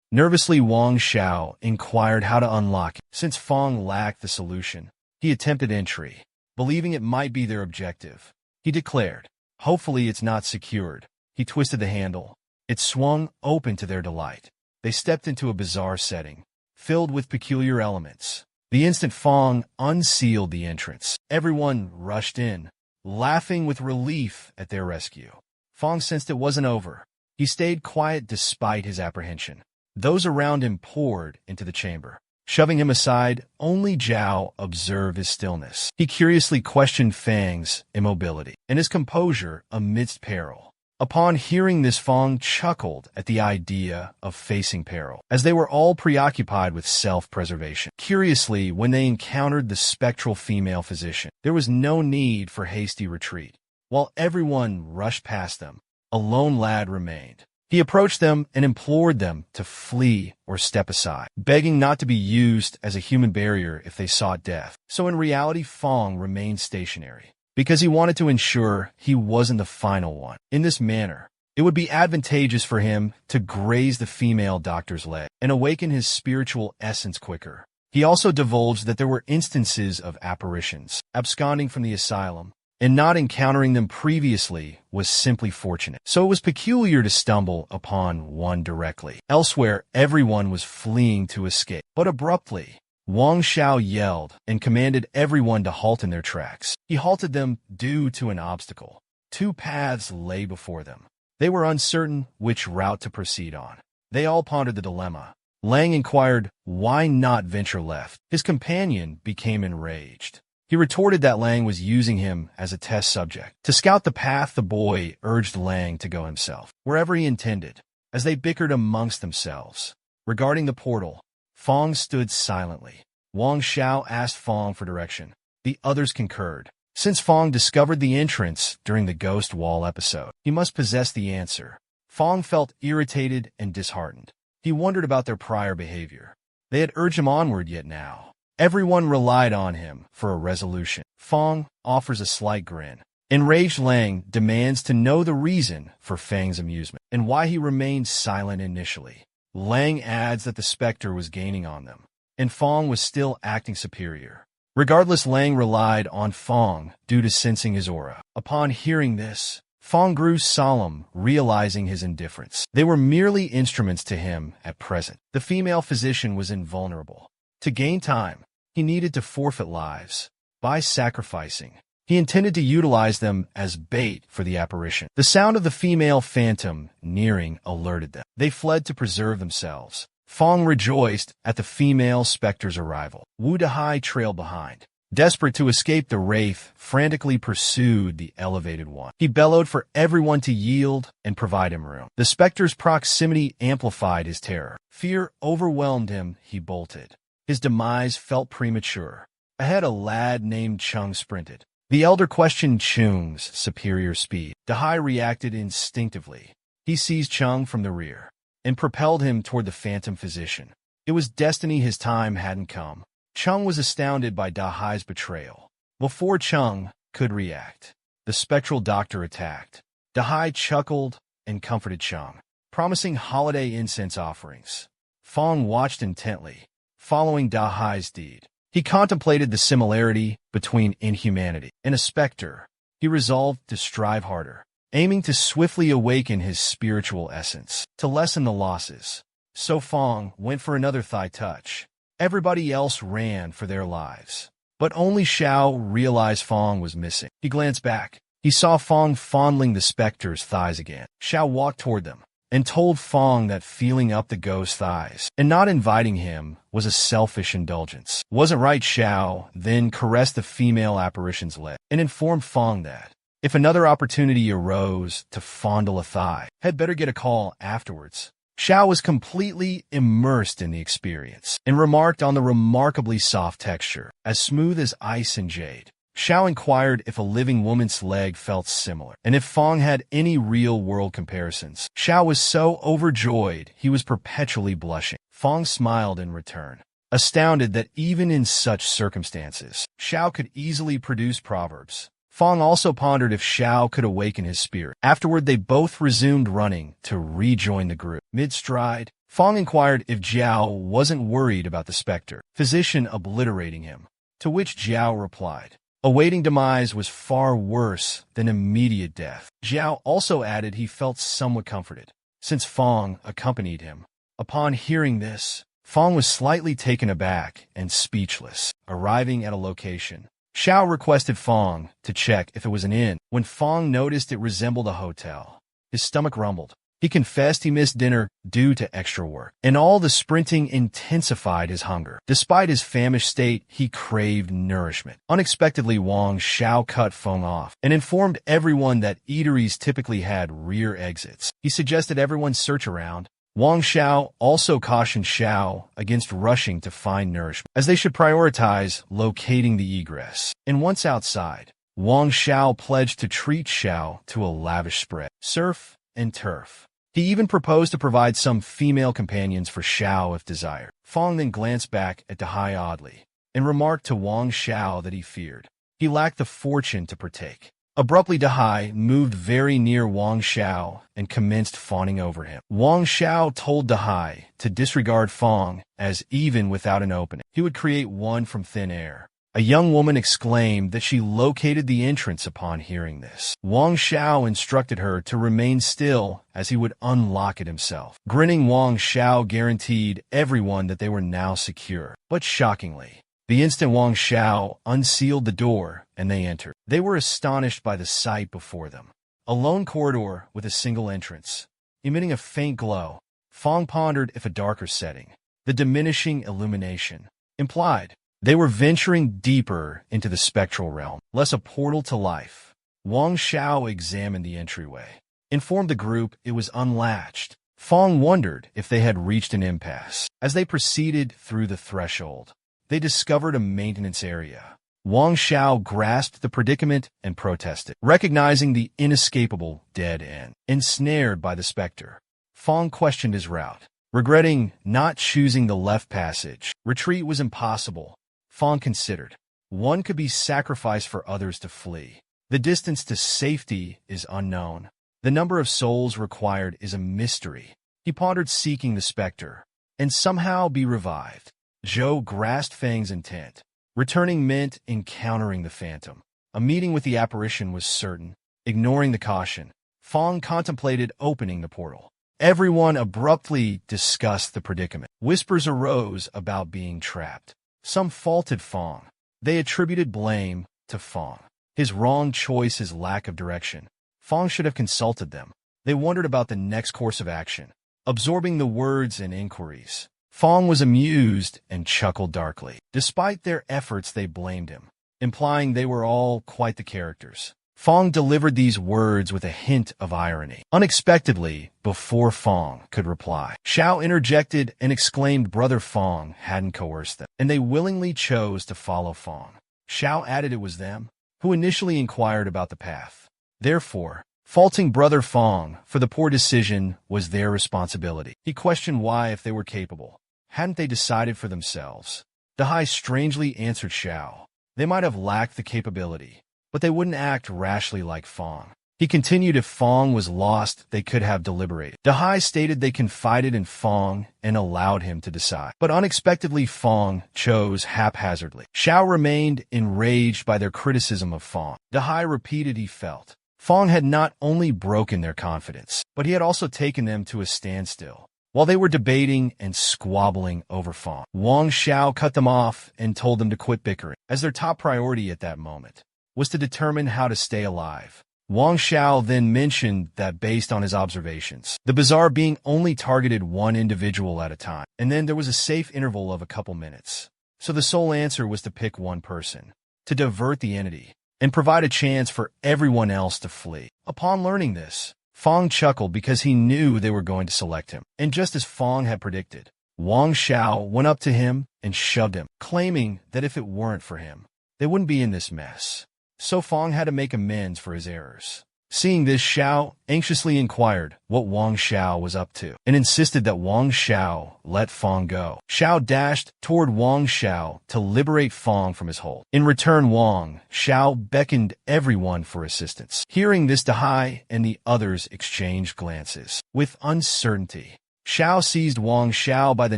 Nervously, Wang Xiao inquired how to unlock it. Since Fong lacked the solution, he attempted entry, believing it might be their objective. He declared, "Hopefully it's not secured." He twisted the handle. It swung open to their delight. They stepped into a bizarre setting, filled with peculiar elements. The instant Fong unsealed the entrance, everyone rushed in, laughing with relief at their rescue. Fong sensed it wasn't over. He stayed quiet despite his apprehension. Those around him poured into the chamber. Shoving him aside, only Zhao observed his stillness. He curiously questioned Fang's immobility and his composure amidst peril. Upon hearing this, Fong chuckled at the idea of facing peril, as they were all preoccupied with self-preservation. Curiously, when they encountered the spectral female physician, there was no need for hasty retreat. While everyone rushed past them, a lone lad remained. He approached them and implored them to flee or step aside, begging not to be used as a human barrier if they sought death. So in reality, Fong remained stationary, because he wanted to ensure he wasn't the final one. In this manner, it would be advantageous for him to graze the female doctor's leg and awaken his spiritual essence quicker. He also divulged that there were instances of apparitions absconding from the asylum, and not encountering them previously was simply fortunate. So it was peculiar to stumble upon one directly. Elsewhere, everyone was fleeing to escape. But abruptly, Wang Xiao yelled and commanded everyone to halt in their tracks. He halted them due to an obstacle. Two paths lay before them. They were uncertain which route to proceed on. They all pondered the dilemma. Lang inquired, "Why not venture left?" His companion became enraged. He retorted that Lang was using him as a test subject. To scout the path, the boy urged Lang to go himself, wherever he intended. As they bickered amongst themselves regarding the portal, Fong stood silently. Wang Xiao asked Fong for direction. The others concurred. Since Fong discovered the entrance during the Ghost Wall episode, he must possess the answer. Fong felt irritated and disheartened. He wondered about their prior behavior. They had urged him onward, yet now everyone relied on him for a resolution. Fong offers a slight grin. Enraged Lang demands to know the reason for Fang's amusement and why he remained silent initially. Lang adds that the specter was gaining on them, and Fong was still acting superior. Regardless, Lang relied on Fong due to sensing his aura. Upon hearing this, Fong grew solemn, realizing his indifference. They were merely instruments to him at present. The female physician was invulnerable. To gain time, he needed to forfeit lives. By sacrificing, he intended to utilize them as bait for the apparition. The sound of the female phantom nearing alerted them. They fled to preserve themselves. Fong rejoiced at the female specter's arrival. Wu Dahai trailed behind. Desperate to escape, the wraith frantically pursued the elevated one. He bellowed for everyone to yield and provide him room. The specter's proximity amplified his terror. Fear overwhelmed him. He bolted. His demise felt premature. Ahead, a lad named Chung sprinted. The elder questioned Chung's superior speed. Dahai reacted instinctively. He seized Chung from the rear and propelled him toward the phantom physician. It was destiny his time hadn't come. Chung was astounded by Dahai's betrayal. Before Chung could react, the spectral doctor attacked. Dahai chuckled and comforted Chung, promising holiday incense offerings. Fong watched intently, following Dahai's deed. He contemplated the similarity between inhumanity and a specter. He resolved to strive harder, aiming to swiftly awaken his spiritual essence, to lessen the losses. So Fong went for another thigh touch. Everybody else ran for their lives, but only Xiao realized Fong was missing. He glanced back. He saw Fong fondling the specter's thighs again. Xiao walked toward them and told Fong that feeling up the ghost's thighs and not inviting him was a selfish indulgence. Wasn't right. Xiao then caressed the female apparition's leg and informed Fong that if another opportunity arose to fondle a thigh, had better get a call afterwards. Xiao was completely immersed in the experience and remarked on the remarkably soft texture, as smooth as ice and jade. Xiao inquired if a living woman's leg felt similar, and if Fong had any real-world comparisons. Xiao was so overjoyed he was perpetually blushing. Fong smiled in return, astounded that even in such circumstances, Xiao could easily produce proverbs. Fong also pondered if Xiao could awaken his spirit. Afterward, they both resumed running to rejoin the group. Mid-stride, Fong inquired if Jiao wasn't worried about the specter, physician obliterating him, to which Jiao replied, awaiting demise was far worse than immediate death. Jiao also added he felt somewhat comforted, since Fong accompanied him. Upon hearing this, Fong was slightly taken aback and speechless. Arriving at a location, Xiao requested Fong to check if it was an inn. When Fong noticed it resembled a hotel, his stomach rumbled. He confessed he missed dinner due to extra work, and all the sprinting intensified his hunger. Despite his famished state, he craved nourishment. Unexpectedly, Xiao cut Fong off and informed everyone that eateries typically had rear exits. He suggested everyone search around. Xiao also cautioned Xiao against rushing to find nourishment, as they should prioritize locating the egress. And once outside, Xiao pledged to treat Xiao to a lavish spread, surf and turf. He even proposed to provide some female companions for Xiao if desired. Fong then glanced back at Dahai oddly and remarked to Xiao that he feared he lacked the fortune to partake. Abruptly, Dahai moved very near Xiao and commenced fawning over him. Xiao told Dahai to disregard Fong, as even without an opening, he would create one from thin air. A young woman exclaimed that she located the entrance upon hearing this. Xiao instructed her to remain still as he would unlock it himself. Grinning, Xiao guaranteed everyone that they were now secure. But shockingly, the instant Xiao unsealed the door and they entered, they were astonished by the sight before them. A lone corridor with a single entrance, emitting a faint glow. Fong pondered if a darker setting, the diminishing illumination, implied they were venturing deeper into the spectral realm, less a portal to life. Xiao examined the entryway, informed the group it was unlatched. Fong wondered if they had reached an impasse. As they proceeded through the threshold, they discovered a maintenance area. Xiao grasped the predicament and protested, recognizing the inescapable dead end. Ensnared by the specter, Fong questioned his route, regretting not choosing the left passage. Retreat was impossible, Fong considered. One could be sacrificed for others to flee. The distance to safety is unknown. The number of souls required is a mystery. He pondered seeking the specter and somehow be revived. Zhou grasped Fang's intent. Returning meant encountering the phantom. A meeting with the apparition was certain. Ignoring the caution, Fong contemplated opening the portal. Everyone abruptly discussed the predicament. Whispers arose about being trapped. Some faulted Fong. They attributed blame to Fong. His wrong choice, his lack of direction. Fong should have consulted them. They wondered about the next course of action. Absorbing the words and inquiries, Fong was amused and chuckled darkly. Despite their efforts, they blamed him, implying they were all quite the characters. Fong delivered these words with a hint of irony. Unexpectedly, before Fong could reply, Xiao interjected and exclaimed Brother Fong hadn't coerced them, and they willingly chose to follow Fong. Xiao added it was them who initially inquired about the path. Therefore, faulting Brother Fong for the poor decision was their responsibility. He questioned why, if they were capable, hadn't they decided for themselves? Dahai strangely answered Xiao. They might have lacked the capability, but they wouldn't act rashly like Fong. He continued, if Fong was lost, they could have deliberated. Dahai stated they confided in Fong and allowed him to decide. But unexpectedly, Fong chose haphazardly. Xiao remained enraged by their criticism of Fong. Dahai repeated he felt Fong had not only broken their confidence, but he had also taken them to a standstill. While they were debating and squabbling over Fong, Xiao cut them off and told them to quit bickering, as their top priority at that moment was to determine how to stay alive. Xiao then mentioned that based on his observations, the bazaar being only targeted one individual at a time, and then there was a safe interval of a couple minutes. So the sole answer was to pick one person, to divert the entity, and provide a chance for everyone else to flee. Upon learning this, Fong chuckled because he knew they were going to select him. And just as Fong had predicted, Xiao went up to him and shoved him, claiming that if it weren't for him, they wouldn't be in this mess. So Fong had to make amends for his errors. Seeing this, Xiao anxiously inquired what Wang Xiao was up to and insisted that Wang Xiao let Fong go. Xiao dashed toward Wang Xiao to liberate Fong from his hold. In return, Wang Xiao beckoned everyone for assistance. Hearing this, Dahai and the others exchanged glances. With uncertainty, Xiao seized Wang Xiao by the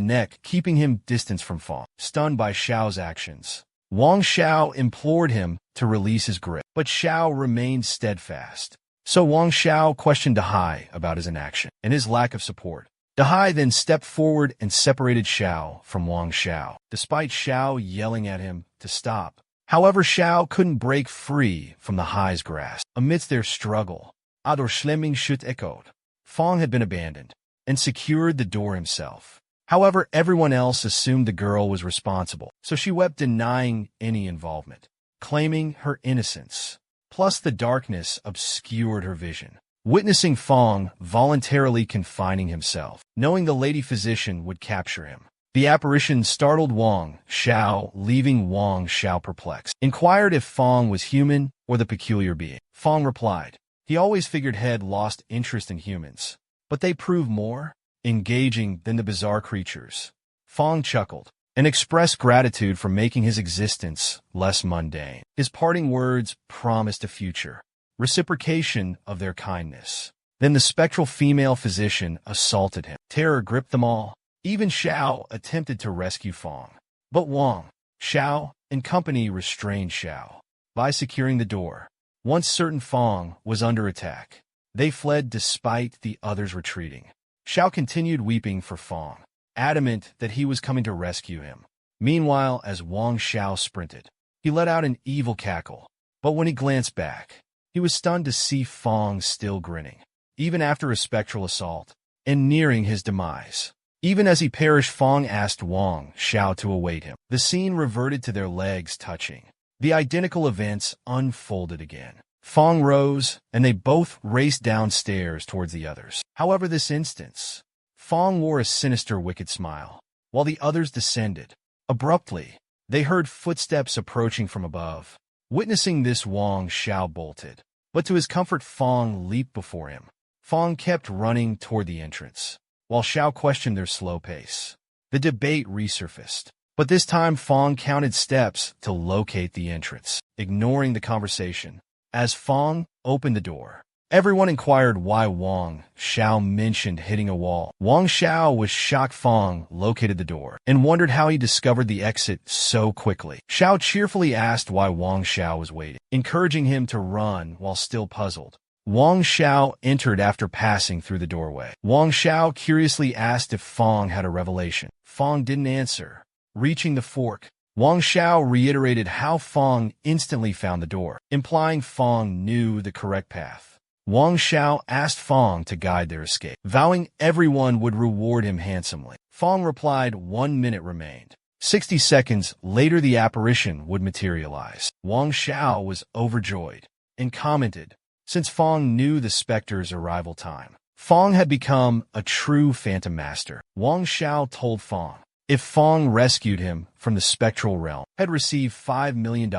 neck, keeping him distant from Fong. Stunned by Xiao's actions, Wang Xiao implored him to release his grip, but Xiao remained steadfast. So Wang Xiao questioned Dahai about his inaction and his lack of support. Dahai then stepped forward and separated Xiao from Wang Xiao, despite Xiao yelling at him to stop. However, Xiao couldn't break free from the Hai's grasp. Amidst their struggle, Ador Schlemming Schut echoed. Fong had been abandoned and secured the door himself. However, everyone else assumed the girl was responsible, so she wept, denying any involvement, claiming her innocence. Plus, the darkness obscured her vision. Witnessing Fong voluntarily confining himself, knowing the lady physician would capture him, the apparition startled Wang Xiao, leaving Wang Xiao perplexed. Inquired if Fong was human or the peculiar being. Fong replied, he always figured had lost interest in humans, but they prove more engaging than the bizarre creatures. Fong chuckled and expressed gratitude for making his existence less mundane. His parting words promised a future reciprocation of their kindness. Then the spectral female physician assaulted him. Terror gripped them all. Even Xiao attempted to rescue Fong, but Wang Xiao and company restrained Xiao by securing the door. Once certain Fong was under attack, they fled despite the others retreating. Xiao continued weeping for Fong, adamant that he was coming to rescue him. Meanwhile, as Wang Xiao sprinted, he let out an evil cackle, but when he glanced back, he was stunned to see Fong still grinning, even after a spectral assault, and nearing his demise. Even as he perished, Fong asked Wang Xiao to await him. The scene reverted to their legs touching. The identical events unfolded again. Fong rose, and they both raced downstairs towards the others. However, this instance, Fong wore a sinister, wicked smile, while the others descended. Abruptly, they heard footsteps approaching from above. Witnessing this, Wang Xiao bolted, but to his comfort, Fong leaped before him. Fong kept running toward the entrance, while Xiao questioned their slow pace. The debate resurfaced, but this time Fong counted steps to locate the entrance, ignoring the conversation. As Fong opened the door, everyone inquired why Wang Xiao mentioned hitting a wall. Wang Xiao was shocked Fong located the door and wondered how he discovered the exit so quickly. Xiao cheerfully asked why Wang Xiao was waiting, encouraging him to run while still puzzled. Wang Xiao entered after passing through the doorway. Wang Xiao curiously asked if Fong had a revelation. Fong didn't answer. Reaching the fork, Wang Xiao reiterated how Fong instantly found the door, implying Fong knew the correct path. Wang Xiao asked Fong to guide their escape, vowing everyone would reward him handsomely. Fong replied 1 minute remained. 60 seconds later, the apparition would materialize. Wang Xiao was overjoyed and commented, since Fong knew the specter's arrival time, Fong had become a true phantom master. Wang Xiao told Fong, if Fong rescued him from the spectral realm, had received $5 million.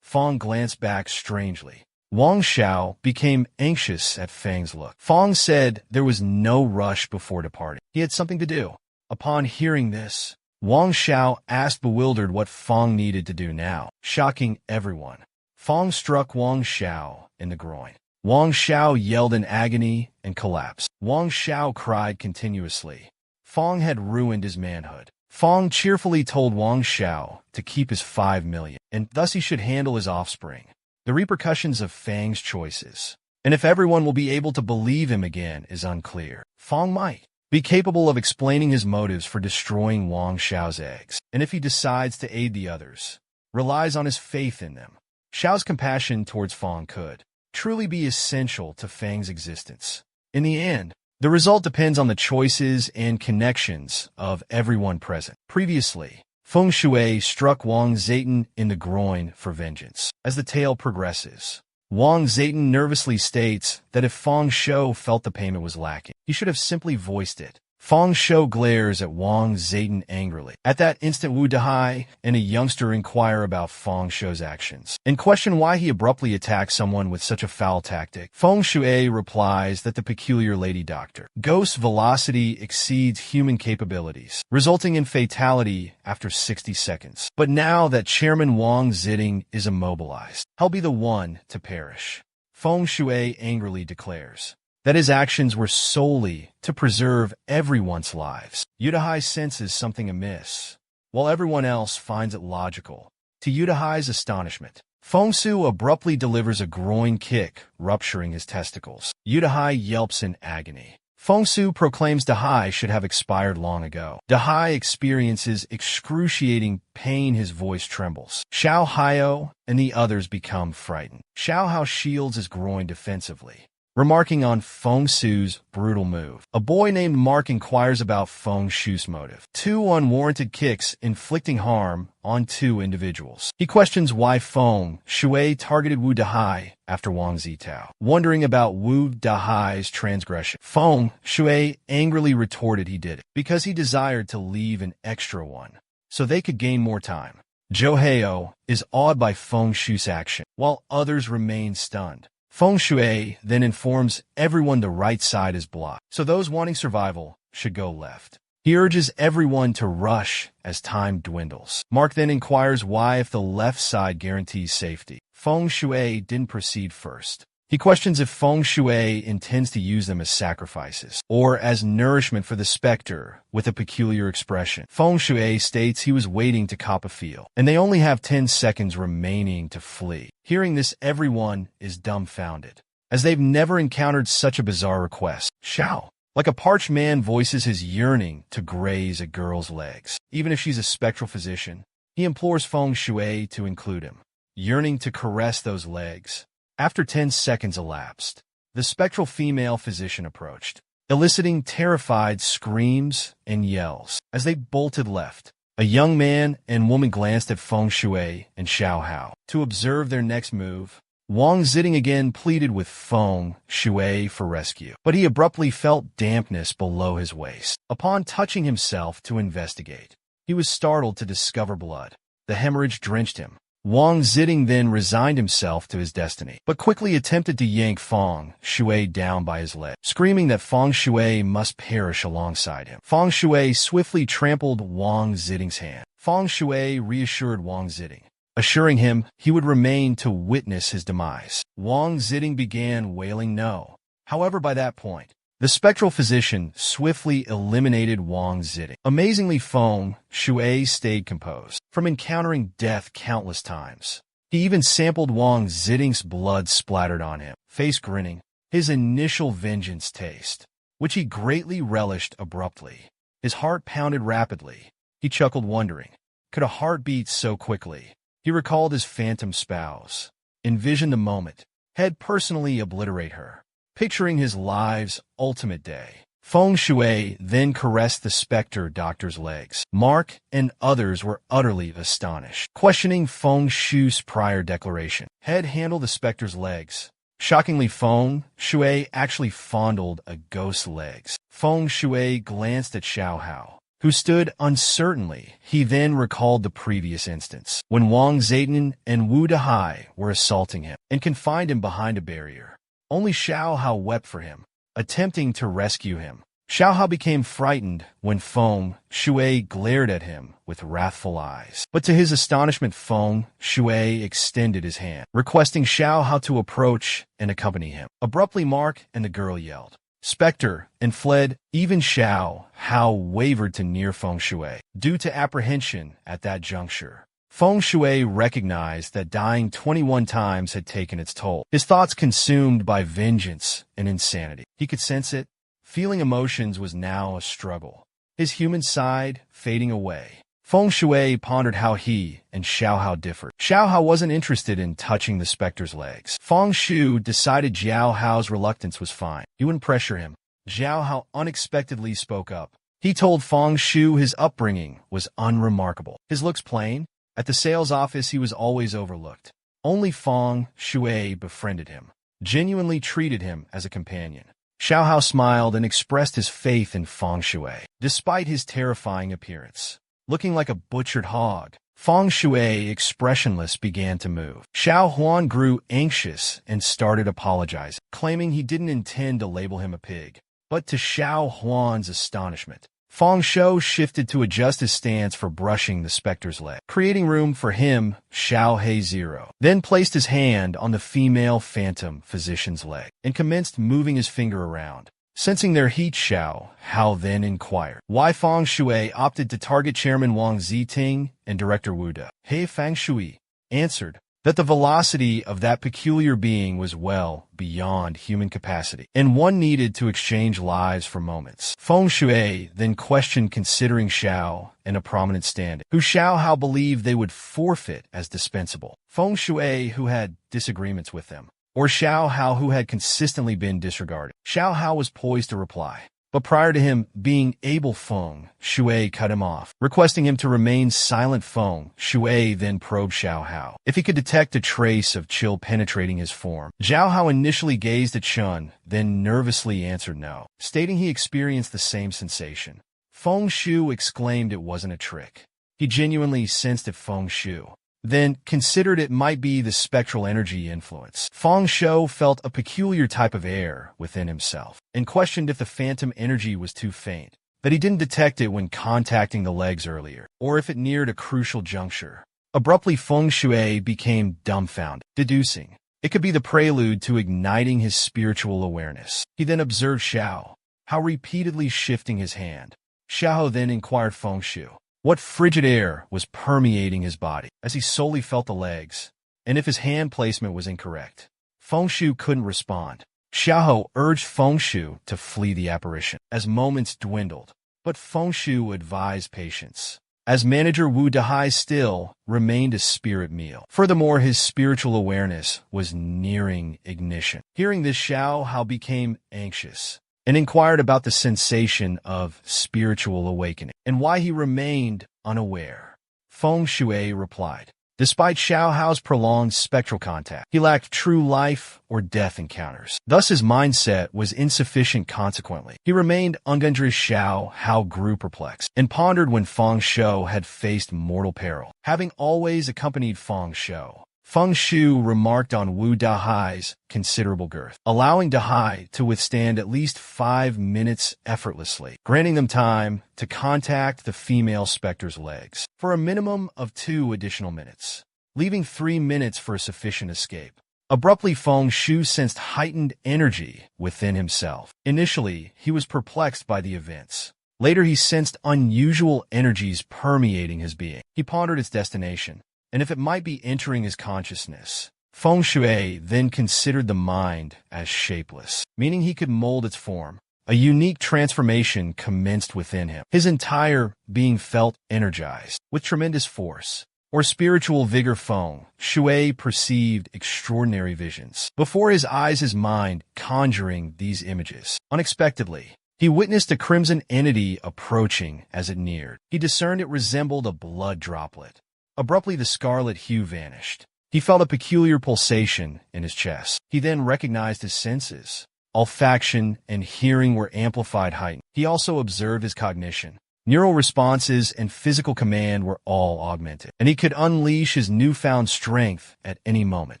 Fong glanced back strangely. Wang Xiao became anxious at Fang's look. Fong said there was no rush before departing. He had something to do. Upon hearing this, Wang Xiao asked bewildered what Fong needed to do now, shocking everyone. Fong struck Wang Xiao in the groin. Wang Xiao yelled in agony and collapsed. Wang Xiao cried continuously. Fong had ruined his manhood. Fong cheerfully told Wang Xiao to keep his 5 million, and thus he should handle his offspring. The repercussions of Fang's choices, and if everyone will be able to believe him again, is unclear. Fong might be capable of explaining his motives for destroying Wang Xiao's eggs, and if he decides to aid the others, relies on his faith in them. Xiao's compassion towards Fong could truly be essential to Fang's existence. In the end, the result depends on the choices and connections of everyone present. Previously, Feng Shui struck Wang Zayton in the groin for vengeance. As the tale progresses, Wang Zayton nervously states that if Feng Shui felt the payment was lacking, he should have simply voiced it. Feng Shui glares at Wang Zayden angrily. At that instant, Wu Dahai and a youngster inquire about Feng Shui's actions and question why he abruptly attacks someone with such a foul tactic. Feng Shui replies that the peculiar lady doctor Ghost's velocity exceeds human capabilities, resulting in fatality after 60 seconds. But now that Chairman Wang Ziding is immobilized, he'll be the one to perish. Feng Shui angrily declares that his actions were solely to preserve everyone's lives. Yudahai senses something amiss, while everyone else finds it logical. To Yudahai's astonishment, Feng Su abruptly delivers a groin kick, rupturing his testicles. Yudahai yelps in agony. Feng Su proclaims Dahai should have expired long ago. Dahai experiences excruciating pain, his voice trembles. Xiao Haio and the others become frightened. Xiao Hao shields his groin defensively, remarking on Feng Su's brutal move. A boy named Mark inquires about Feng Shu's motive. 2 unwarranted kicks inflicting harm on 2 individuals. He questions why Feng Shui targeted Wu Dahai after Wang Zitao, wondering about Wu Dahai's transgression. Feng Shui angrily retorted he did it because he desired to leave an extra one so they could gain more time. Yahello is awed by Feng Shu's action, while others remain stunned. Feng Shui then informs everyone the right side is blocked, so those wanting survival should go left. He urges everyone to rush as time dwindles. Mark then inquires why, if the left side guarantees safety, Feng Shui didn't proceed first. He questions if Feng Shui intends to use them as sacrifices or as nourishment for the specter, with a peculiar expression. Feng Shui states he was waiting to cop a feel, and they only have 10 seconds remaining to flee. Hearing this, everyone is dumbfounded, as they've never encountered such a bizarre request. Xiao, like a parched man, voices his yearning to graze a girl's legs. Even if she's a spectral physician, he implores Feng Shui to include him, yearning to caress those legs. After 10 seconds elapsed, the spectral female physician approached, eliciting terrified screams and yells. As they bolted left, a young man and woman glanced at Feng Shui and Xiao Hao to observe their next move. Wang Ziding again pleaded with Feng Shui for rescue, but he abruptly felt dampness below his waist. Upon touching himself to investigate, he was startled to discover blood. The hemorrhage drenched him. Wang Ziding then resigned himself to his destiny, but quickly attempted to yank Feng Shui down by his leg, screaming that Feng Shui must perish alongside him. Feng Shui swiftly trampled Wang Ziding's hand. Feng Shui reassured Wang Ziding, assuring him he would remain to witness his demise. Wang Ziding began wailing no. However, by that point, the spectral physician swiftly eliminated Wang Ziding. Amazingly, Feng Shui stayed composed from encountering death countless times. He even sampled Wang Ziding's blood splattered on him, face grinning, his initial vengeance taste, which he greatly relished abruptly. His heart pounded rapidly. He chuckled, wondering, could a heart beat so quickly? He recalled his phantom spouse, envisioned the moment, had personally obliterate her, picturing his life's ultimate day. Feng Shui then caressed the specter doctor's legs. Mark and others were utterly astonished, questioning Feng Shui's prior declaration. Head handled the specter's legs. Shockingly, Feng Shui actually fondled a ghost's legs. Feng Shui glanced at Xiao Hao, who stood uncertainly. He then recalled the previous instance, when Wang Zayden and Wu Dahai were assaulting him and confined him behind a barrier. Only Xiao Hao wept for him, attempting to rescue him. Xiao Hao became frightened when Feng Shui glared at him with wrathful eyes. But to his astonishment, Feng Shui extended his hand, requesting Xiao Hao to approach and accompany him. Abruptly, Mark and the girl yelled, "Spectre!" and fled. Even Xiao Hao wavered to near Feng Shui, due to apprehension at that juncture. Feng Shui recognized that dying 21 times had taken its toll, his thoughts consumed by vengeance and insanity. He could sense it. Feeling emotions was now a struggle, his human side fading away. Feng Shui pondered how he and Xiao Hao differed. Xiao Hao wasn't interested in touching the specter's legs. Feng Shui decided Xiao Hao's reluctance was fine. He wouldn't pressure him. Xiao Hao unexpectedly spoke up. He told Feng Shui his upbringing was unremarkable, his looks plain. At the sales office, he was always overlooked. Only Feng Shui befriended him, genuinely treated him as a companion. Xiao Hao smiled and expressed his faith in Feng Shui. Despite his terrifying appearance, looking like a butchered hog, Feng Shui, expressionless, began to move. Xiao Huan grew anxious and started apologizing, claiming he didn't intend to label him a pig. But to Xiao Huan's astonishment, Feng Shui shifted to adjust his stance for brushing the specter's leg, creating room for him. Xiao He Zero then placed his hand on the female phantom physician's leg and commenced moving his finger around. Sensing their heat, Xiao Hao then inquired why Feng Shui opted to target Chairman Wang Ziting and Director Wu De. He Feng Shui answered that the velocity of that peculiar being was well beyond human capacity, and one needed to exchange lives for moments. Feng Shui then questioned considering Xiao in a prominent standing, who Xiao Hao believed they would forfeit as dispensable. Feng Shui, who had disagreements with them, or Xiao Hao, who had consistently been disregarded. Xiao Hao was poised to reply, but prior to him being able, Feng Shui cut him off, requesting him to remain silent. Feng Shui then probed Xiao Hao if he could detect a trace of chill penetrating his form. Xiao Hao initially gazed at Chun, then nervously answered no, stating he experienced the same sensation. Feng Shui exclaimed it wasn't a trick. He genuinely sensed it. Feng Shui then considered it might be the spectral energy influence. Feng Shui felt a peculiar type of air within himself and questioned if the phantom energy was too faint, that he didn't detect it when contacting the legs earlier, or if it neared a crucial juncture. Abruptly, Feng Shui became dumbfounded, deducing it could be the prelude to igniting his spiritual awareness. He then observed Xiao Hao repeatedly shifting his hand. Xiao Hao then inquired Feng Shui what frigid air was permeating his body as he solely felt the legs, and if his hand placement was incorrect. Feng Shui couldn't respond. Xiao Hao urged Feng Shui to flee the apparition as moments dwindled, but Feng Shui advised patience, as manager Wu Dehai still remained a spirit meal. Furthermore, his spiritual awareness was nearing ignition. Hearing this, Xiao Hao became anxious and inquired about the sensation of spiritual awakening and why he remained unaware. Feng Shui replied, despite Xiao Hao's prolonged spectral contact, he lacked true life or death encounters. Thus his mindset was insufficient. Consequently, he remained unwondrous. Xiao Hao grew perplexed and pondered when Feng Shui had faced mortal peril. Having always accompanied Feng Shui remarked on Wu Dehai's considerable girth, allowing Dehai to withstand at least 5 minutes effortlessly, granting them time to contact the female specter's legs for a minimum of 2 additional minutes, leaving 3 minutes for a sufficient escape. Abruptly, Feng Shui sensed heightened energy within himself. Initially, he was perplexed by the events. Later, he sensed unusual energies permeating his being. He pondered its destination, and if it might be entering his consciousness. Feng Shui then considered the mind as shapeless, meaning he could mold its form. A unique transformation commenced within him. His entire being felt energized with tremendous force or spiritual vigor. Feng Shui perceived extraordinary visions before his eyes, his mind conjuring these images. Unexpectedly, he witnessed a crimson entity approaching. As it neared, he discerned it resembled a blood droplet. Abruptly, the scarlet hue vanished. He felt a peculiar pulsation in his chest. He then recognized his senses. Olfaction and hearing were amplified, heightened. He also observed his cognition. Neural responses and physical command were all augmented, and he could unleash his newfound strength at any moment.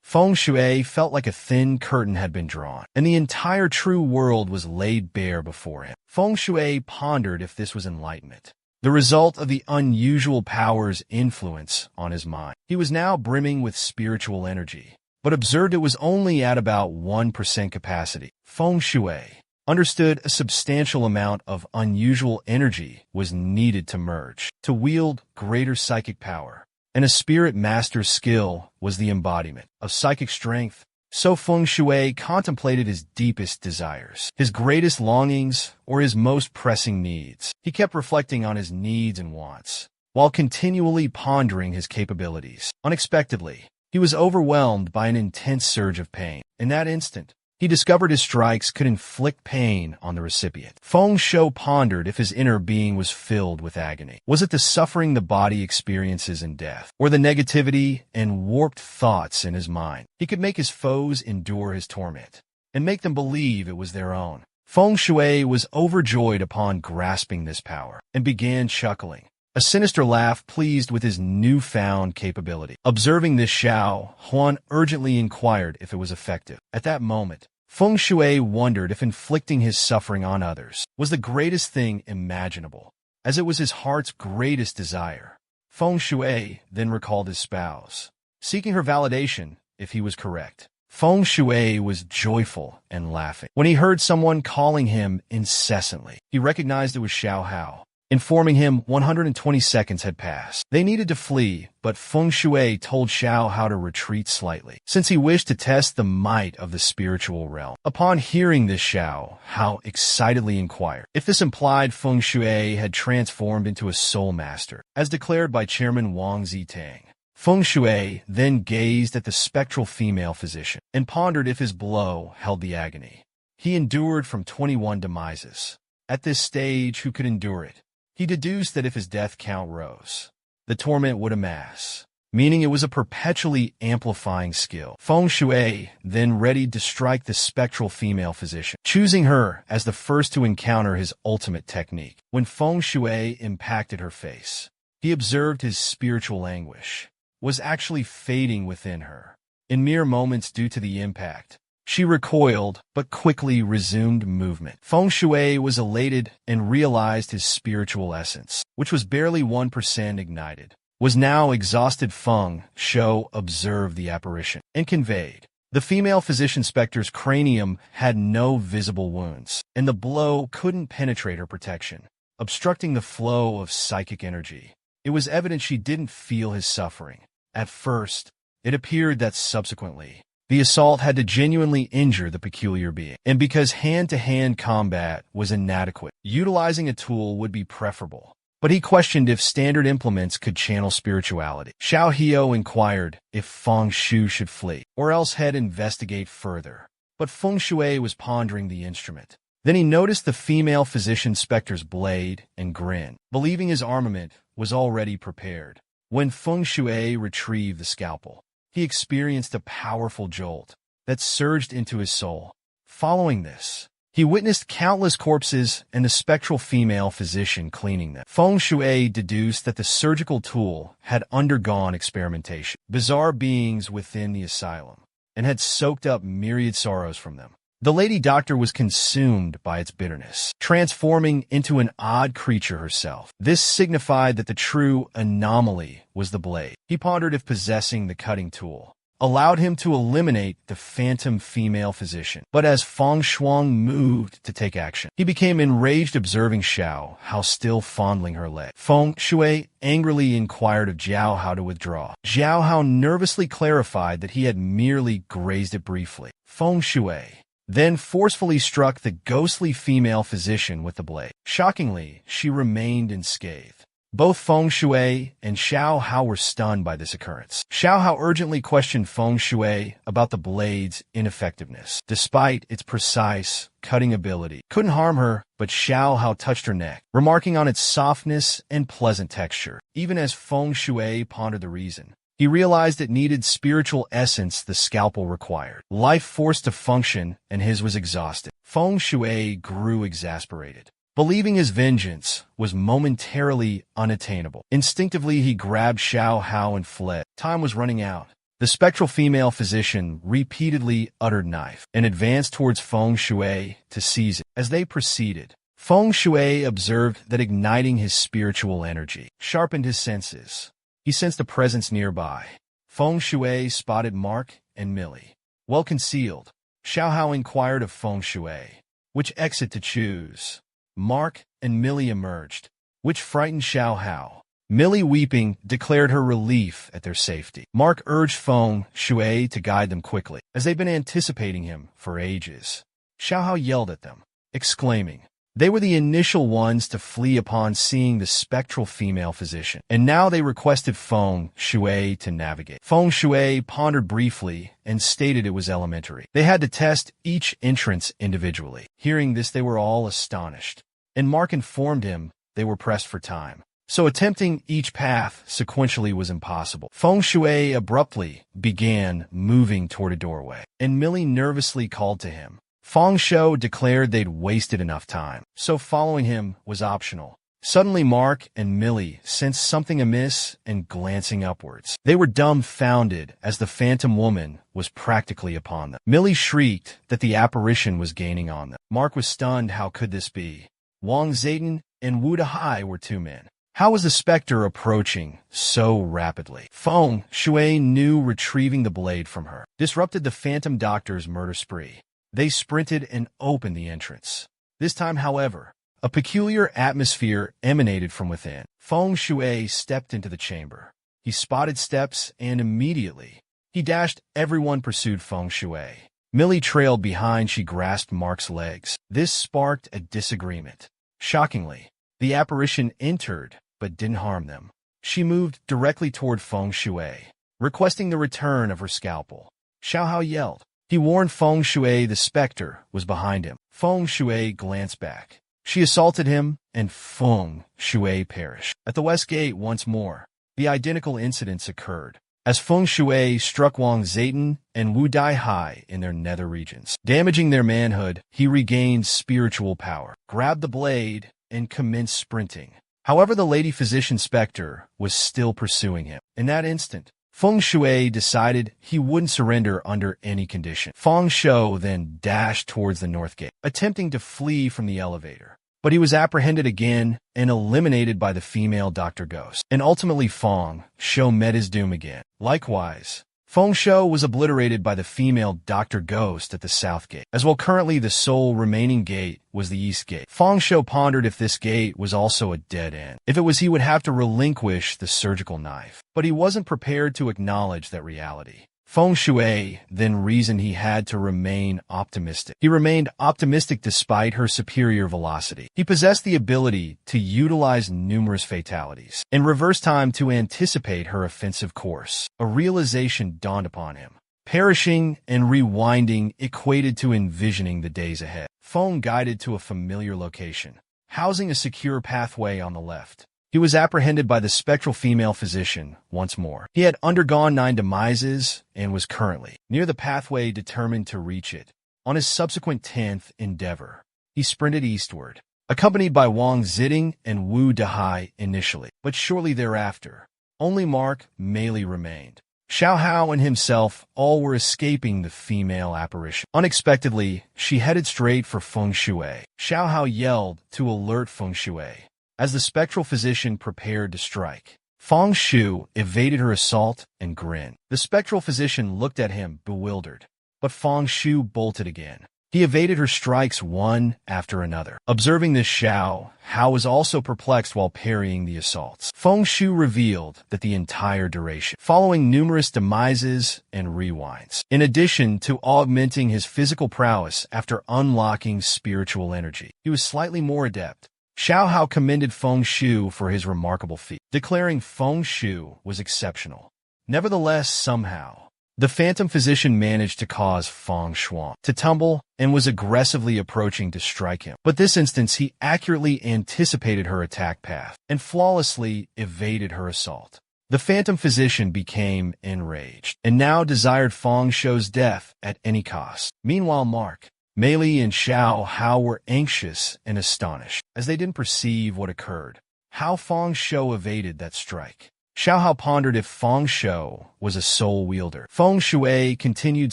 Feng Shui felt like a thin curtain had been drawn, and the entire true world was laid bare before him. Feng Shui pondered if this was enlightenment, the result of the unusual power's influence on his mind. He was now brimming with spiritual energy, but observed it was only at about 1% capacity. Feng Shui understood a substantial amount of unusual energy was needed to merge, to wield greater psychic power, and a spirit master's skill was the embodiment of psychic strength. So Feng Shui contemplated his deepest desires, his greatest longings, or his most pressing needs. He kept reflecting on his needs and wants, while continually pondering his capabilities. Unexpectedly, he was overwhelmed by an intense surge of pain. In that instant, he discovered his strikes could inflict pain on the recipient. Feng Shui pondered if his inner being was filled with agony. Was it the suffering the body experiences in death, or the negativity and warped thoughts in his mind? He could make his foes endure his torment, and make them believe it was their own. Feng Shui was overjoyed upon grasping this power and began chuckling, a sinister laugh pleased with his newfound capability. Observing this, Xiao Huan urgently inquired if it was effective. At that moment, Feng Shui wondered if inflicting his suffering on others was the greatest thing imaginable, as it was his heart's greatest desire. Feng Shui then recalled his spouse, seeking her validation if he was correct. Feng Shui was joyful and laughing when he heard someone calling him incessantly. He recognized it was Xiao Hao, informing him 120 seconds had passed. They needed to flee, but Feng Shui told Xiao Hao to retreat slightly, since he wished to test the might of the spiritual realm. Upon hearing this, Xiao Hao excitedly inquired if this implied Feng Shui had transformed into a soul master, as declared by Chairman Wang Zitang. Feng Shui then gazed at the spectral female physician and pondered if his blow held the agony he endured from 21 demises. At this stage, who could endure it? He deduced that if his death count rose, the torment would amass, meaning it was a perpetually amplifying skill. Feng Shui then readied to strike the spectral female physician, choosing her as the first to encounter his ultimate technique. When Feng Shui impacted her face, he observed his spiritual anguish was actually fading within her. In mere moments due to the impact, she recoiled, but quickly resumed movement. Feng Shui was elated and realized his spiritual essence, which was barely 1% ignited, was now exhausted. Feng Shui observed the apparition and conveyed. The female physician specter's cranium had no visible wounds, and the blow couldn't penetrate her protection, obstructing the flow of psychic energy. It was evident she didn't feel his suffering. At first, it appeared that subsequently, the assault had to genuinely injure the peculiar being, and because hand-to-hand combat was inadequate, utilizing a tool would be preferable. But he questioned if standard implements could channel spirituality. Xiao Hio inquired if Feng Shui should flee, or else head investigate further. But Feng Shui was pondering the instrument. Then he noticed the female physician specter's blade and grinned, believing his armament was already prepared. When Feng Shui retrieved the scalpel, he experienced a powerful jolt that surged into his soul. Following this, he witnessed countless corpses and the spectral female physician cleaning them. Feng Shui deduced that the surgical tool had undergone experimentation, bizarre beings within the asylum, and had soaked up myriad sorrows from them. The lady doctor was consumed by its bitterness, transforming into an odd creature herself. This signified that the true anomaly was the blade. He pondered if possessing the cutting tool allowed him to eliminate the phantom female physician. But as Feng Shui moved to take action, he became enraged observing Xiao Hao still fondling her leg. Feng Shui angrily inquired of Xiao Hao to withdraw. Xiao Hao nervously clarified that he had merely grazed it briefly. Feng Shui then forcefully struck the ghostly female physician with the blade. Shockingly, she remained unscathed. Both Feng Shui and Xiao Hao were stunned by this occurrence. Xiao Hao urgently questioned Feng Shui about the blade's ineffectiveness. Despite its precise cutting ability, it couldn't harm her, but Xiao Hao touched her neck, remarking on its softness and pleasant texture. Even as Feng Shui pondered the reason, he realized it needed spiritual essence the scalpel required. Life forced to function, and his was exhausted. Feng Shui grew exasperated, believing his vengeance was momentarily unattainable. Instinctively, he grabbed Xiao Hao and fled. Time was running out. The spectral female physician repeatedly uttered knife and advanced towards Feng Shui to seize it. As they proceeded, Feng Shui observed that igniting his spiritual energy sharpened his senses. He sensed a presence nearby. Feng Shui spotted Mark and Millie, well concealed. Xiao Hao inquired of Feng Shui which exit to choose. Mark and Millie emerged, which frightened Xiao Hao. Millie, weeping, declared her relief at their safety. Mark urged Feng Shui to guide them quickly, as they'd been anticipating him for ages. Xiao Hao yelled at them, exclaiming, they were the initial ones to flee upon seeing the spectral female physician, and now they requested Feng Shui to navigate. Feng Shui pondered briefly and stated it was elementary. They had to test each entrance individually. Hearing this, they were all astonished, and Mark informed him they were pressed for time, so attempting each path sequentially was impossible. Feng Shui abruptly began moving toward a doorway, and Millie nervously called to him, Feng Shou declared they'd wasted enough time, so following him was optional. Suddenly Mark and Millie sensed something amiss and glancing upwards. They were dumbfounded as the phantom woman was practically upon them. Millie shrieked that the apparition was gaining on them. Mark was stunned. How could this be? Wang Zayden and Wu Dahai were two men. How was the specter approaching so rapidly? Feng Shui knew retrieving the blade from her disrupted the phantom doctor's murder spree. They sprinted and opened the entrance. This time, however, a peculiar atmosphere emanated from within. Feng Shui stepped into the chamber. He spotted steps, and immediately he dashed. Everyone pursued Feng Shui. Millie trailed behind. She grasped Mark's legs. This sparked a disagreement. Shockingly, the apparition entered but didn't harm them. She moved directly toward Feng Shui, requesting the return of her scalpel. Xiao Hao yelled. He warned Feng Shui the specter was behind him. Feng Shui glanced back. She assaulted him, and Feng Shui perished. At the west gate once more, the identical incidents occurred, as Feng Shui struck Wang Zayden and Wu Dahai in their nether regions. Damaging their manhood, he regained spiritual power, grabbed the blade, and commenced sprinting. However, the lady physician specter was still pursuing him. In that instant, Feng Shui decided he wouldn't surrender under any condition. Feng Shou then dashed towards the north gate, attempting to flee from the elevator. But he was apprehended again and eliminated by the female Dr. Ghost. And ultimately Feng Shou met his doom again. Likewise, Feng Shou was obliterated by the female Dr. Ghost at the south gate. As well, currently the sole remaining gate was the east gate. Feng Shou pondered if this gate was also a dead end. If it was, he would have to relinquish the surgical knife. But he wasn't prepared to acknowledge that reality. Feng Shui then reasoned he had to remain optimistic. He remained optimistic despite her superior velocity. He possessed the ability to utilize numerous fatalities and reverse time to anticipate her offensive course. A realization dawned upon him. Perishing and rewinding equated to envisioning the days ahead. Feng guided to a familiar location, housing a secure pathway on the left. He was apprehended by the spectral female physician once more. He had undergone 9 demises and was currently near the pathway, determined to reach it. On his subsequent 10th endeavor, he sprinted eastward, accompanied by Wang Ziding and Wu Dahai initially. But shortly thereafter, only Mark Meili remained. Xiao Hao and himself all were escaping the female apparition. Unexpectedly, she headed straight for Feng Shui. Xiao Hao yelled to alert Feng Shui. As the spectral physician prepared to strike, Feng Shui evaded her assault and grinned. The spectral physician looked at him, bewildered, but Feng Shui bolted again. He evaded her strikes one after another. Observing this, Xiao Hao was also perplexed while parrying the assaults. Feng Shui revealed that the entire duration, following numerous demises and rewinds, in addition to augmenting his physical prowess after unlocking spiritual energy, he was slightly more adept. Xiao Hao commended Feng Shui for his remarkable feat, declaring Feng Shui was exceptional. Nevertheless, somehow, the phantom physician managed to cause Feng Shui to tumble and was aggressively approaching to strike him. But this instance, he accurately anticipated her attack path and flawlessly evaded her assault. The phantom physician became enraged and now desired Feng Shui's death at any cost. Meanwhile, Mark Meili and Xiao Hao were anxious and astonished, as they didn't perceive what occurred. How Feng Shui evaded that strike. Xiao Hao pondered if Feng Shui was a soul wielder. Feng Shui continued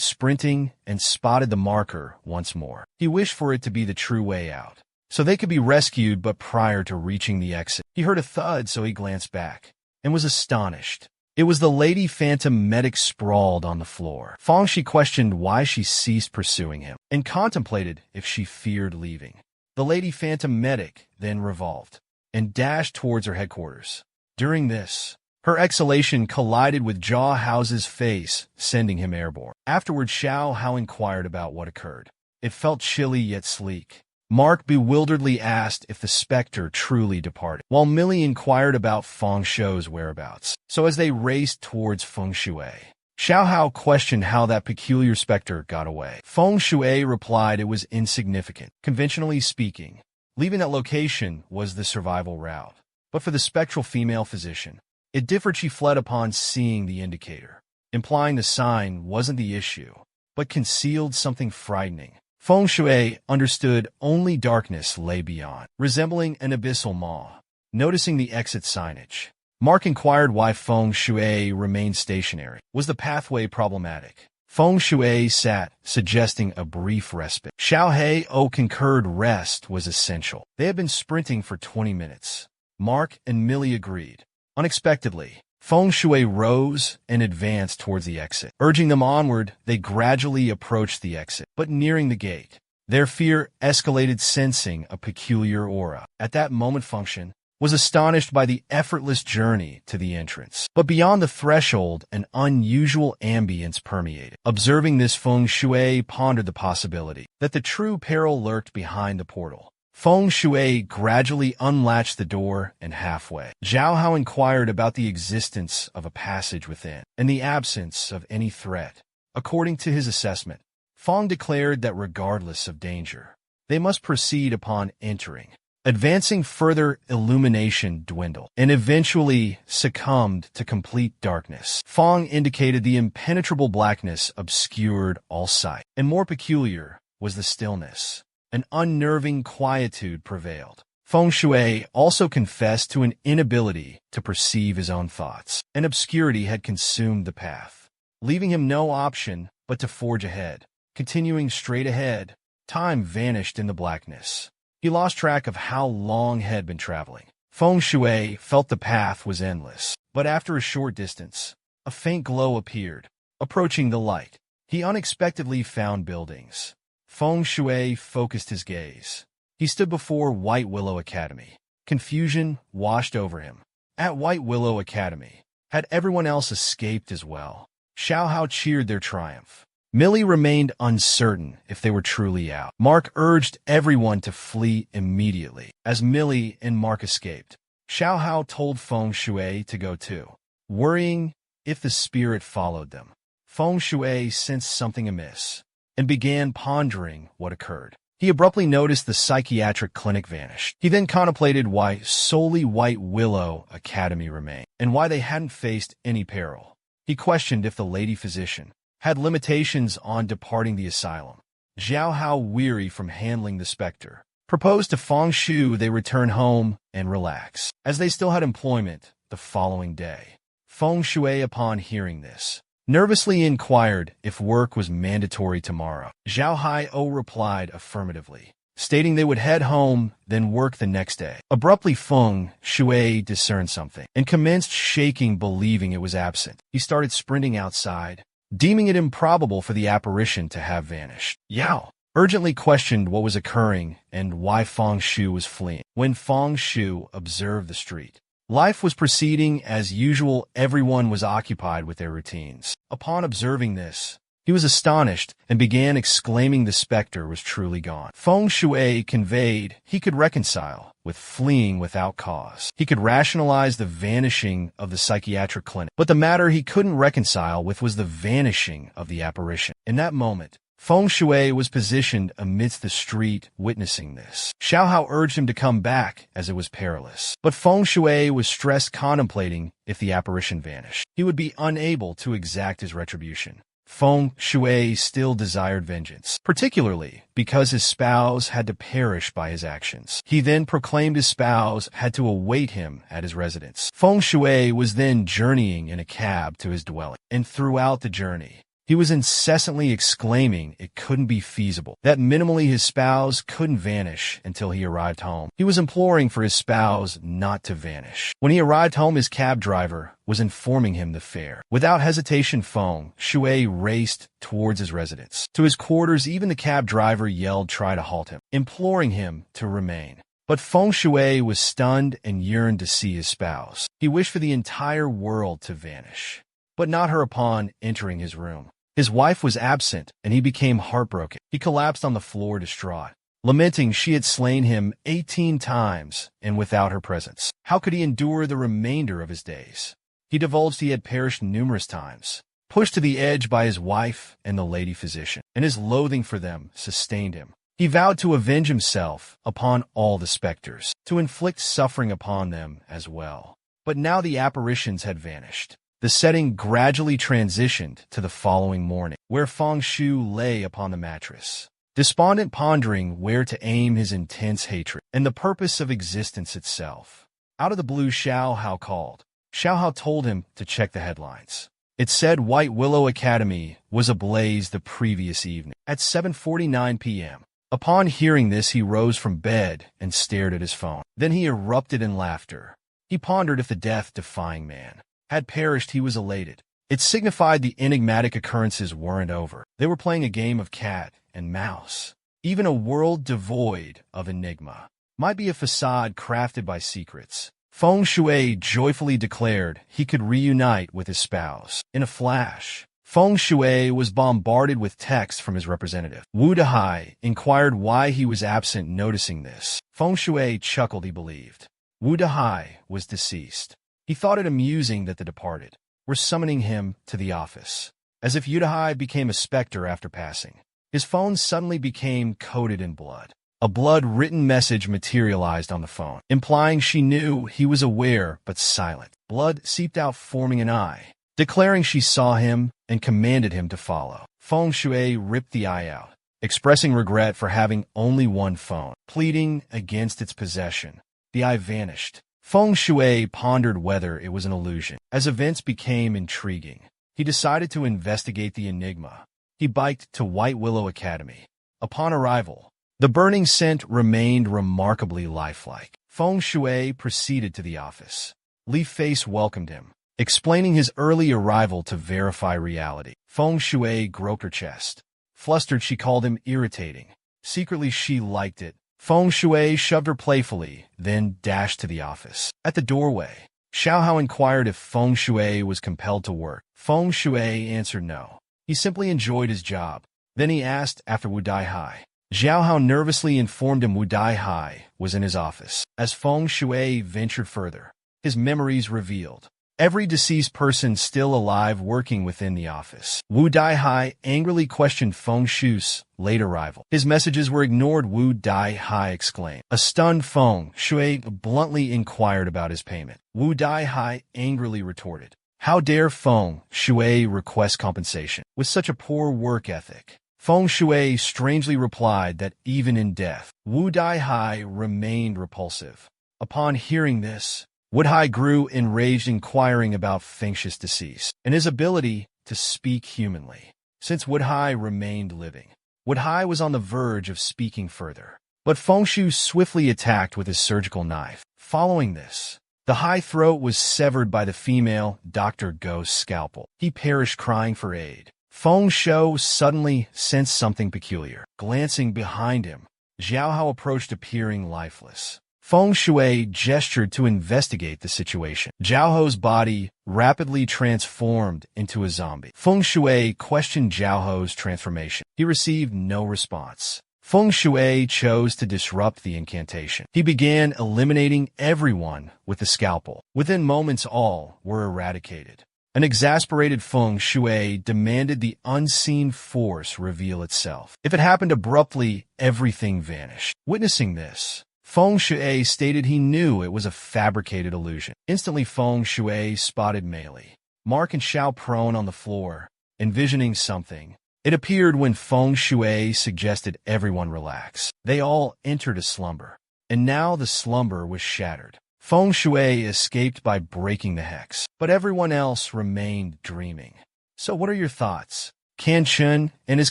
sprinting and spotted the marker once more. He wished for it to be the true way out, so they could be rescued, but prior to reaching the exit, he heard a thud, so he glanced back and was astonished. It was the lady phantom medic sprawled on the floor. Feng Shui questioned why she ceased pursuing him and contemplated if she feared leaving. The lady phantom medic then revolved and dashed towards her headquarters. During this, her exhalation collided with Xiao Hao's face, sending him airborne. Afterward, Xiao Hao inquired about what occurred. It felt chilly yet sleek. Mark bewilderedly asked if the specter truly departed, while Millie inquired about Feng Shui's whereabouts. So as they raced towards Feng Shui, Xiao Hao questioned how that peculiar specter got away. Feng Shui replied it was insignificant. Conventionally speaking, leaving that location was the survival route. But for the spectral female physician, it differed. She fled upon seeing the indicator, implying the sign wasn't the issue, but concealed something frightening. Feng Shui understood only darkness lay beyond, resembling an abyssal maw. Noticing the exit signage, Mark inquired why Feng Shui remained stationary. Was the pathway problematic? Feng Shui sat, suggesting a brief respite. Yahello concurred rest was essential. They had been sprinting for 20 minutes. Mark and Millie agreed. Unexpectedly, Feng Shui rose and advanced towards the exit. Urging them onward, they gradually approached the exit. But nearing the gate, their fear escalated, sensing a peculiar aura. At that moment, Function was astonished by the effortless journey to the entrance. But beyond the threshold, an unusual ambience permeated. Observing this, Feng Shui pondered the possibility that the true peril lurked behind the portal. Feng Shui gradually unlatched the door, and halfway, Zhao Hao inquired about the existence of a passage within, and the absence of any threat. According to his assessment, Feng declared that regardless of danger, they must proceed upon entering. Advancing further, illumination dwindled, and eventually succumbed to complete darkness. Feng indicated the impenetrable blackness obscured all sight, and more peculiar was the stillness. An unnerving quietude prevailed. Feng Shui also confessed to an inability to perceive his own thoughts. An obscurity had consumed the path, leaving him no option but to forge ahead. Continuing straight ahead, time vanished in the blackness. He lost track of how long he had been traveling. Feng Shui felt the path was endless, but after a short distance, a faint glow appeared. Approaching the light, he unexpectedly found buildings. Feng Shui focused his gaze. He stood before White Willow Academy. Confusion washed over him. At White Willow Academy, had everyone else escaped as well? Xiao Hao cheered their triumph. Millie remained uncertain if they were truly out. Mark urged everyone to flee immediately. As Millie and Mark escaped, Xiao Hao told Feng Shui to go too, worrying if the spirit followed them. Feng Shui sensed something amiss and began pondering what occurred. He abruptly noticed the psychiatric clinic vanished. He then contemplated why solely White Willow Academy remained, and why they hadn't faced any peril. He questioned if the lady physician had limitations on departing the asylum. Zhao Hao, weary from handling the specter, proposed to Feng Shui they return home and relax, as they still had employment the following day. Feng Shui, upon hearing this, nervously inquired if work was mandatory tomorrow. Zhao Hao replied affirmatively, stating they would head home, then work the next day. Abruptly, Feng Shui discerned something and commenced shaking, believing it was absent. He started sprinting outside, deeming it improbable for the apparition to have vanished. Yao urgently questioned what was occurring and why Feng Shui was fleeing. When Feng Shui observed the street, life was proceeding as usual. Everyone was occupied with their routines. Upon observing this, he was astonished and began exclaiming the specter was truly gone. Feng Shui conveyed he could reconcile with fleeing without cause. He could rationalize the vanishing of the psychiatric clinic, but the matter he couldn't reconcile with was the vanishing of the apparition. In that moment, Feng Shui was positioned amidst the street, witnessing this. Xiao Hao urged him to come back as it was perilous, but Feng Shui was stressed, contemplating if the apparition vanished, he would be unable to exact his retribution. Feng Shui still desired vengeance, particularly because his spouse had to perish by his actions. He then proclaimed his spouse had to await him at his residence. Feng Shui was then journeying in a cab to his dwelling, and throughout the journey, he was incessantly exclaiming it couldn't be feasible, that minimally his spouse couldn't vanish until he arrived home. He was imploring for his spouse not to vanish. When he arrived home, his cab driver was informing him the fare. Without hesitation, Feng Shui raced towards his residence. To his quarters, even the cab driver yelled, "Try to halt him," imploring him to remain. But Feng Shui was stunned and yearned to see his spouse. He wished for the entire world to vanish, but not her. Upon entering his room, his wife was absent, and he became heartbroken. He collapsed on the floor, distraught, lamenting she had slain him 18 times, and without her presence, how could he endure the remainder of his days? He divulged he had perished numerous times, pushed to the edge by his wife and the lady physician, and his loathing for them sustained him. He vowed to avenge himself upon all the specters, to inflict suffering upon them as well. But now the apparitions had vanished. The setting gradually transitioned to the following morning, where Feng Shui lay upon the mattress, despondent, pondering where to aim his intense hatred and the purpose of existence itself. Out of the blue, Xiao Hao called. Xiao Hao told him to check the headlines. It said White Willow Academy was ablaze the previous evening at 7:49 p.m. Upon hearing this, he rose from bed and stared at his phone. Then he erupted in laughter. He pondered if the death-defying man had perished. He was elated. It signified the enigmatic occurrences weren't over. They were playing a game of cat and mouse. Even a world devoid of enigma might be a facade crafted by secrets. Feng Shui joyfully declared he could reunite with his spouse. In a flash, Feng Shui was bombarded with texts from his representative. Wu Dahai inquired why he was absent. Noticing this, Feng Shui chuckled. He believed Wu Dahai was deceased. He thought it amusing that the departed were summoning him to the office, as if Wu Dahai became a specter after passing. His phone suddenly became coated in blood. A blood-written message materialized on the phone, implying she knew he was aware but silent. Blood seeped out, forming an eye, declaring she saw him and commanded him to follow. Feng Shui ripped the eye out, expressing regret for having only one phone, pleading against its possession. The eye vanished. Feng Shui pondered whether it was an illusion. As events became intriguing, he decided to investigate the enigma. He biked to White Willow Academy. Upon arrival, the burning scent remained remarkably lifelike. Feng Shui proceeded to the office. Li Face welcomed him, explaining his early arrival to verify reality. Feng Shui groped her chest. Flustered, she called him irritating. Secretly, she liked it. Feng Shui shoved her playfully, then dashed to the office. At the doorway, Xiao Hao inquired if Feng Shui was compelled to work. Feng Shui answered no. He simply enjoyed his job. Then he asked after Wu Dahai. Xiao Hao nervously informed him Wu Dahai was in his office. As Feng Shui ventured further, his memories revealed every deceased person still alive working within the office. Wu Dahai angrily questioned Feng Shui's late arrival. His messages were ignored. Wu Dahai exclaimed. A stunned Feng Shui bluntly inquired about his payment. Wu Dahai angrily retorted, "How dare Feng Shui request compensation with such a poor work ethic?" Feng Shui strangely replied that even in death, Wu Dahai remained repulsive. Upon hearing this, Wu Dahai grew enraged, inquiring about Feng Shui's decease and his ability to speak humanly. Since Wu Dahai remained living, Wu Dahai was on the verge of speaking further, but Feng Shui swiftly attacked with his surgical knife. Following this, the high throat was severed by the female Dr. Go's scalpel. He perished crying for aid. Feng Shui suddenly sensed something peculiar. Glancing behind him, Xiao Hao approached, appearing lifeless. Feng Shui gestured to investigate the situation. Xiao Hao's body rapidly transformed into a zombie. Feng Shui questioned Xiao Hao's transformation. He received no response. Feng Shui chose to disrupt the incantation. He began eliminating everyone with the scalpel. Within moments, all were eradicated. An exasperated Feng Shui demanded the unseen force reveal itself. If it happened abruptly, everything vanished. Witnessing this, Feng Shui stated he knew it was a fabricated illusion. Instantly, Feng Shui spotted Meili, Mark, and Xiao prone on the floor, envisioning something. It appeared when Feng Shui suggested everyone relax. They all entered a slumber, and now the slumber was shattered. Feng Shui escaped by breaking the hex, but everyone else remained dreaming. So what are your thoughts? Can Chun and his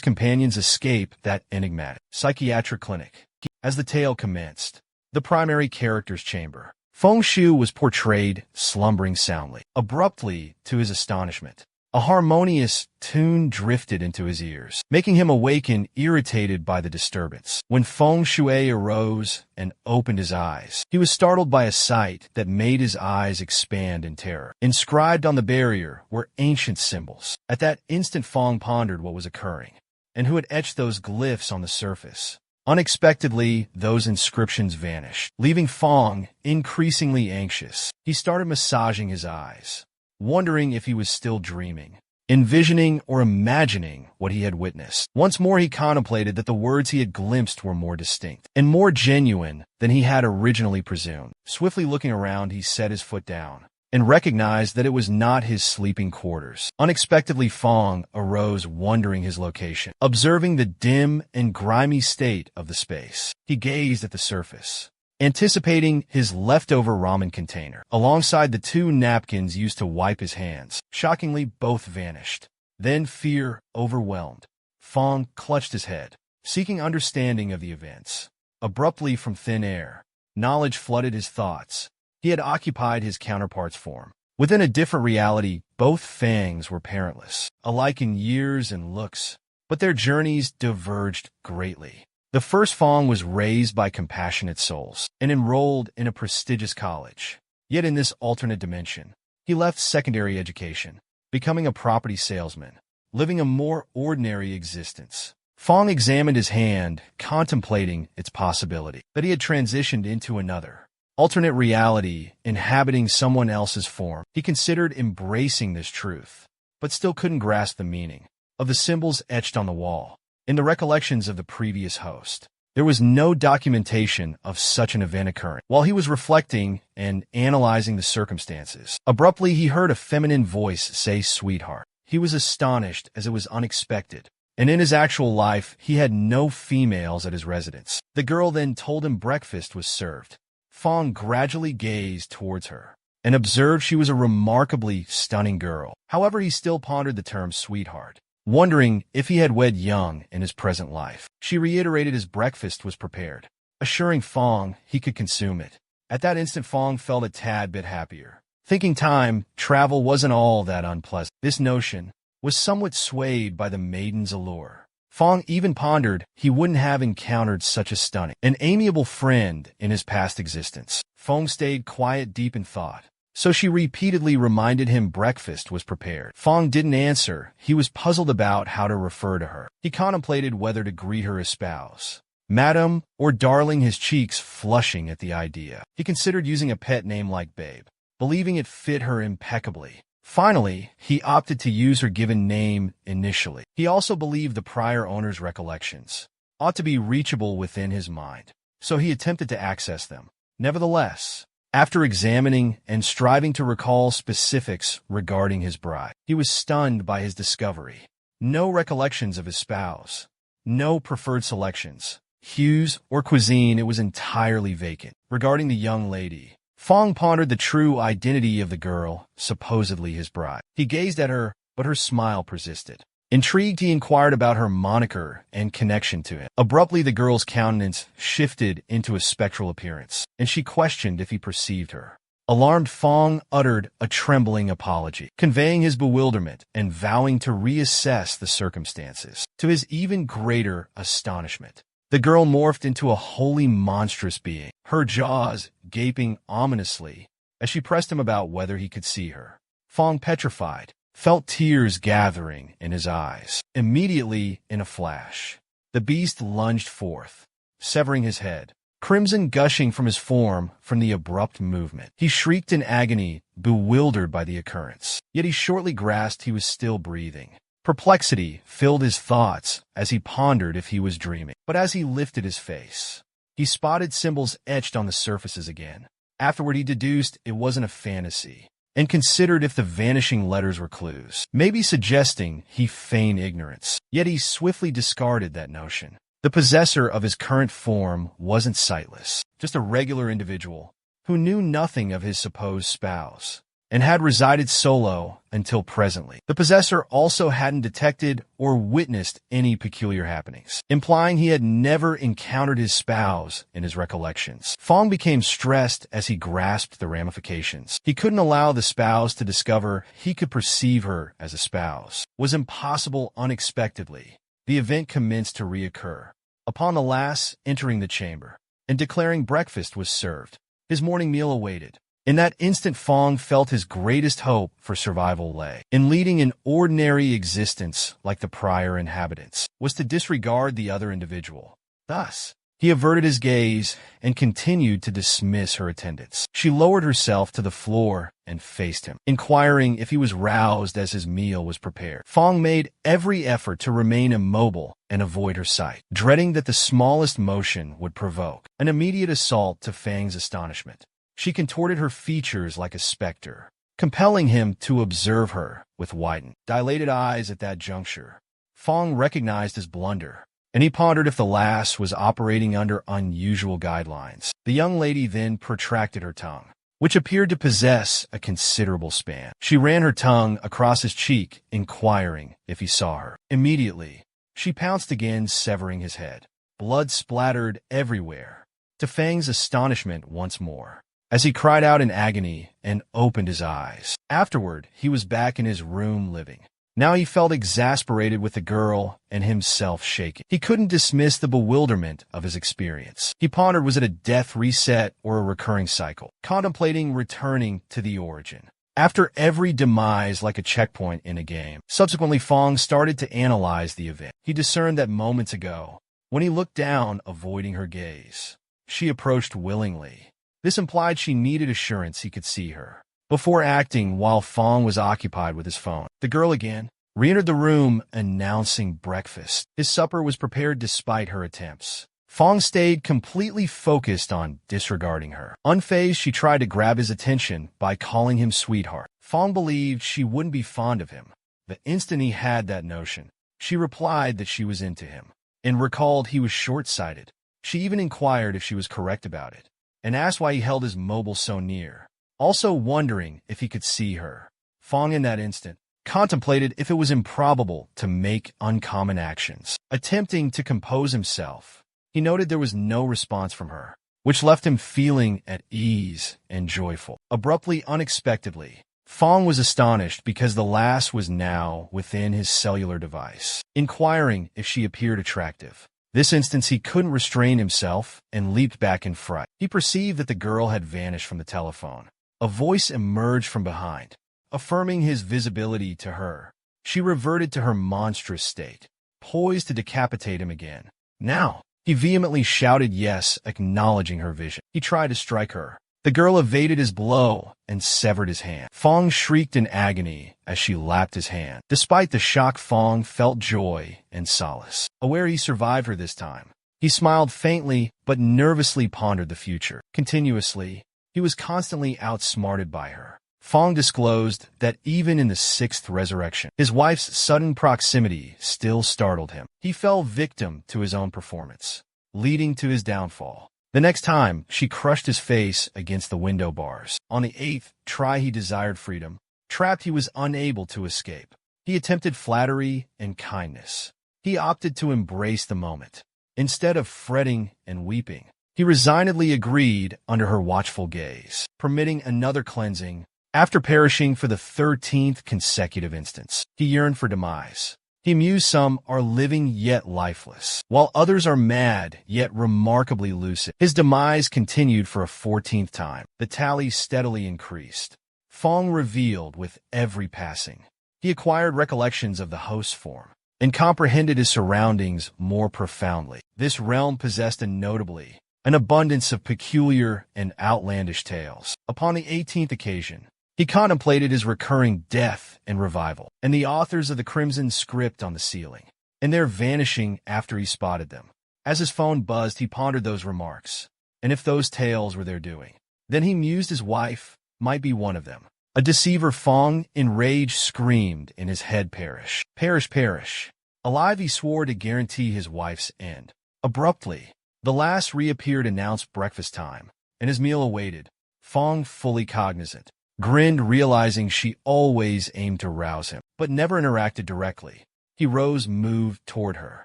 companions escape that enigmatic psychiatric clinic? As the tale commenced, the primary character's chamber, Feng Shui was portrayed slumbering soundly. Abruptly, to his astonishment, a harmonious tune drifted into his ears, making him awaken, irritated by the disturbance. When Feng Shui arose and opened his eyes, he was startled by a sight that made his eyes expand in terror. Inscribed on the barrier were ancient symbols. At that instant, Feng pondered what was occurring and who had etched those glyphs on the surface. Unexpectedly, those inscriptions vanished, leaving Feng increasingly anxious. He started massaging his eyes, wondering if he was still dreaming, envisioning or imagining what he had witnessed. Once more, he contemplated that the words he had glimpsed were more distinct and more genuine than he had originally presumed. Swiftly looking around, he set his foot down, and recognized that it was not his sleeping quarters. Unexpectedly, Fong arose, wondering his location. Observing the dim and grimy state of the space, he gazed at the surface, anticipating his leftover ramen container, alongside the 2 napkins used to wipe his hands. Shockingly, both vanished. Then, fear overwhelmed, Fong clutched his head, seeking understanding of the events. Abruptly, from thin air, knowledge flooded his thoughts. He had occupied his counterpart's form. Within a different reality, both Fangs were parentless, alike in years and looks, but their journeys diverged greatly. The first Fong was raised by compassionate souls and enrolled in a prestigious college. Yet in this alternate dimension, he left secondary education, becoming a property salesman, living a more ordinary existence. Fong examined his hand, contemplating its possibility that he had transitioned into another alternate reality, inhabiting someone else's form. He considered embracing this truth, but still couldn't grasp the meaning of the symbols etched on the wall. In the recollections of the previous host, there was no documentation of such an event occurring. While he was reflecting and analyzing the circumstances, abruptly he heard a feminine voice say, "Sweetheart." He was astonished, as it was unexpected, and in his actual life, he had no females at his residence. The girl then told him breakfast was served. Fong gradually gazed towards her and observed she was a remarkably stunning girl. However, he still pondered the term sweetheart, wondering if he had wed young in his present life. She reiterated his breakfast was prepared, assuring Fong he could consume it. At that instant, Fong felt a tad bit happier, thinking time travel wasn't all that unpleasant. This notion was somewhat swayed by the maiden's allure. Fong even pondered he wouldn't have encountered such a stunning and amiable friend in his past existence. Fong stayed quiet, deep in thought, so she repeatedly reminded him breakfast was prepared. Fong didn't answer. He was puzzled about how to refer to her. He contemplated whether to greet her as spouse, madam, or darling, his cheeks flushing at the idea. He considered using a pet name like Babe, believing it fit her impeccably. Finally, he opted to use her given name initially. He also believed the prior owner's recollections ought to be reachable within his mind, so he attempted to access them. Nevertheless, after examining and striving to recall specifics regarding his bride, he was stunned by his discovery. No recollections of his spouse, no preferred selections, hues, or cuisine. It was entirely vacant. Regarding the young lady, Fong pondered the true identity of the girl, supposedly his bride. He gazed at her, but her smile persisted. Intrigued, he inquired about her moniker and connection to him. Abruptly, the girl's countenance shifted into a spectral appearance, and she questioned if he perceived her. Alarmed, Fong uttered a trembling apology, conveying his bewilderment and vowing to reassess the circumstances. To his even greater astonishment, the girl morphed into a wholly monstrous being, her jaws gaping ominously as she pressed him about whether he could see her. Fong, petrified, felt tears gathering in his eyes. Immediately, in a flash, the beast lunged forth, severing his head, crimson gushing from his form from the abrupt movement. He shrieked in agony, bewildered by the occurrence. Yet he shortly grasped he was still breathing. Perplexity filled his thoughts as he pondered if he was dreaming. But as he lifted his face, he spotted symbols etched on the surfaces again. Afterward, he deduced it wasn't a fantasy, and considered if the vanishing letters were clues, maybe suggesting he feigned ignorance. Yet he swiftly discarded that notion. The possessor of his current form wasn't sightless, just a regular individual who knew nothing of his supposed spouse, and had resided solo until presently. The possessor also hadn't detected or witnessed any peculiar happenings, implying he had never encountered his spouse in his recollections. Fong became stressed as he grasped the ramifications. He couldn't allow the spouse to discover he could perceive her as a spouse. It was impossible. Unexpectedly, the event commenced to reoccur. Upon the lass entering the chamber and declaring breakfast was served, his morning meal awaited. In that instant, Fong felt his greatest hope for survival lay in leading an ordinary existence like the prior inhabitants, was to disregard the other individual. Thus, he averted his gaze and continued to dismiss her attendants. She lowered herself to the floor and faced him, inquiring if he was roused as his meal was prepared. Fong made every effort to remain immobile and avoid her sight, dreading that the smallest motion would provoke an immediate assault. To Fang's astonishment, she contorted her features like a specter, compelling him to observe her with widened, dilated eyes. At that juncture, Fong recognized his blunder, and he pondered if the lass was operating under unusual guidelines. The young lady then protracted her tongue, which appeared to possess a considerable span. She ran her tongue across his cheek, inquiring if he saw her. Immediately, she pounced again, severing his head. Blood splattered everywhere, to Fang's astonishment once more, as he cried out in agony and opened his eyes. Afterward, he was back in his room living. Now he felt exasperated with the girl and himself shaking. He couldn't dismiss the bewilderment of his experience. He pondered, was it a death reset or a recurring cycle? Contemplating returning to the origin after every demise, like a checkpoint in a game. Subsequently, Fong started to analyze the event. He discerned that moments ago, when he looked down, avoiding her gaze, she approached willingly. This implied she needed assurance he could see her before acting while Fong was occupied with his phone. The girl again re-entered the room, announcing breakfast. His supper was prepared despite her attempts. Fong stayed completely focused on disregarding her. Unfazed, she tried to grab his attention by calling him sweetheart. Fong believed she wouldn't be fond of him. The instant he had that notion, she replied that she was into him, and recalled he was short-sighted. She even inquired if she was correct about it, and asked why he held his mobile so near, also wondering if he could see her. Fong, in that instant, contemplated if it was improbable to make uncommon actions. Attempting to compose himself, he noted there was no response from her, which left him feeling at ease and joyful. Abruptly, unexpectedly, Fong was astonished because the lass was now within his cellular device, inquiring if she appeared attractive. This instance, he couldn't restrain himself and leaped back in fright. He perceived that the girl had vanished from the telephone. A voice emerged from behind, affirming his visibility to her. She reverted to her monstrous state, poised to decapitate him again. Now, he vehemently shouted yes, acknowledging her vision. He tried to strike her. The girl evaded his blow and severed his hand. Fong shrieked in agony as she lapped his hand. Despite the shock, Fong felt joy and solace. Aware he survived her this time, he smiled faintly but nervously pondered the future. Continuously, he was constantly outsmarted by her. Fong disclosed that even in the sixth resurrection, his wife's sudden proximity still startled him. He fell victim to his own performance, leading to his downfall. The next time, she crushed his face against the window bars. On the eighth try, he desired freedom. Trapped, he was unable to escape. He attempted flattery and kindness. He opted to embrace the moment. Instead of fretting and weeping, he resignedly agreed under her watchful gaze, permitting another cleansing. After perishing for the 13th consecutive instance, he yearned for demise. He mused, some are living yet lifeless, while others are mad yet remarkably lucid. His demise continued for a 14th time. The tally steadily increased. Fong revealed with every passing. He acquired recollections of the host's form and comprehended his surroundings more profoundly. This realm possessed notably an abundance of peculiar and outlandish tales. Upon the 18th occasion, he contemplated his recurring death and revival, and the authors of the crimson script on the ceiling, and their vanishing after he spotted them. As his phone buzzed, he pondered those remarks, and if those tales were their doing, then he mused his wife might be one of them. A deceiver, Fong, enraged, screamed in his head, perish, perish, perish. Alive, he swore to guarantee his wife's end. Abruptly, the lass reappeared, announced breakfast time, and his meal awaited. Fong, fully cognizant, grinned, realizing she always aimed to rouse him, but never interacted directly. He rose, moved toward her.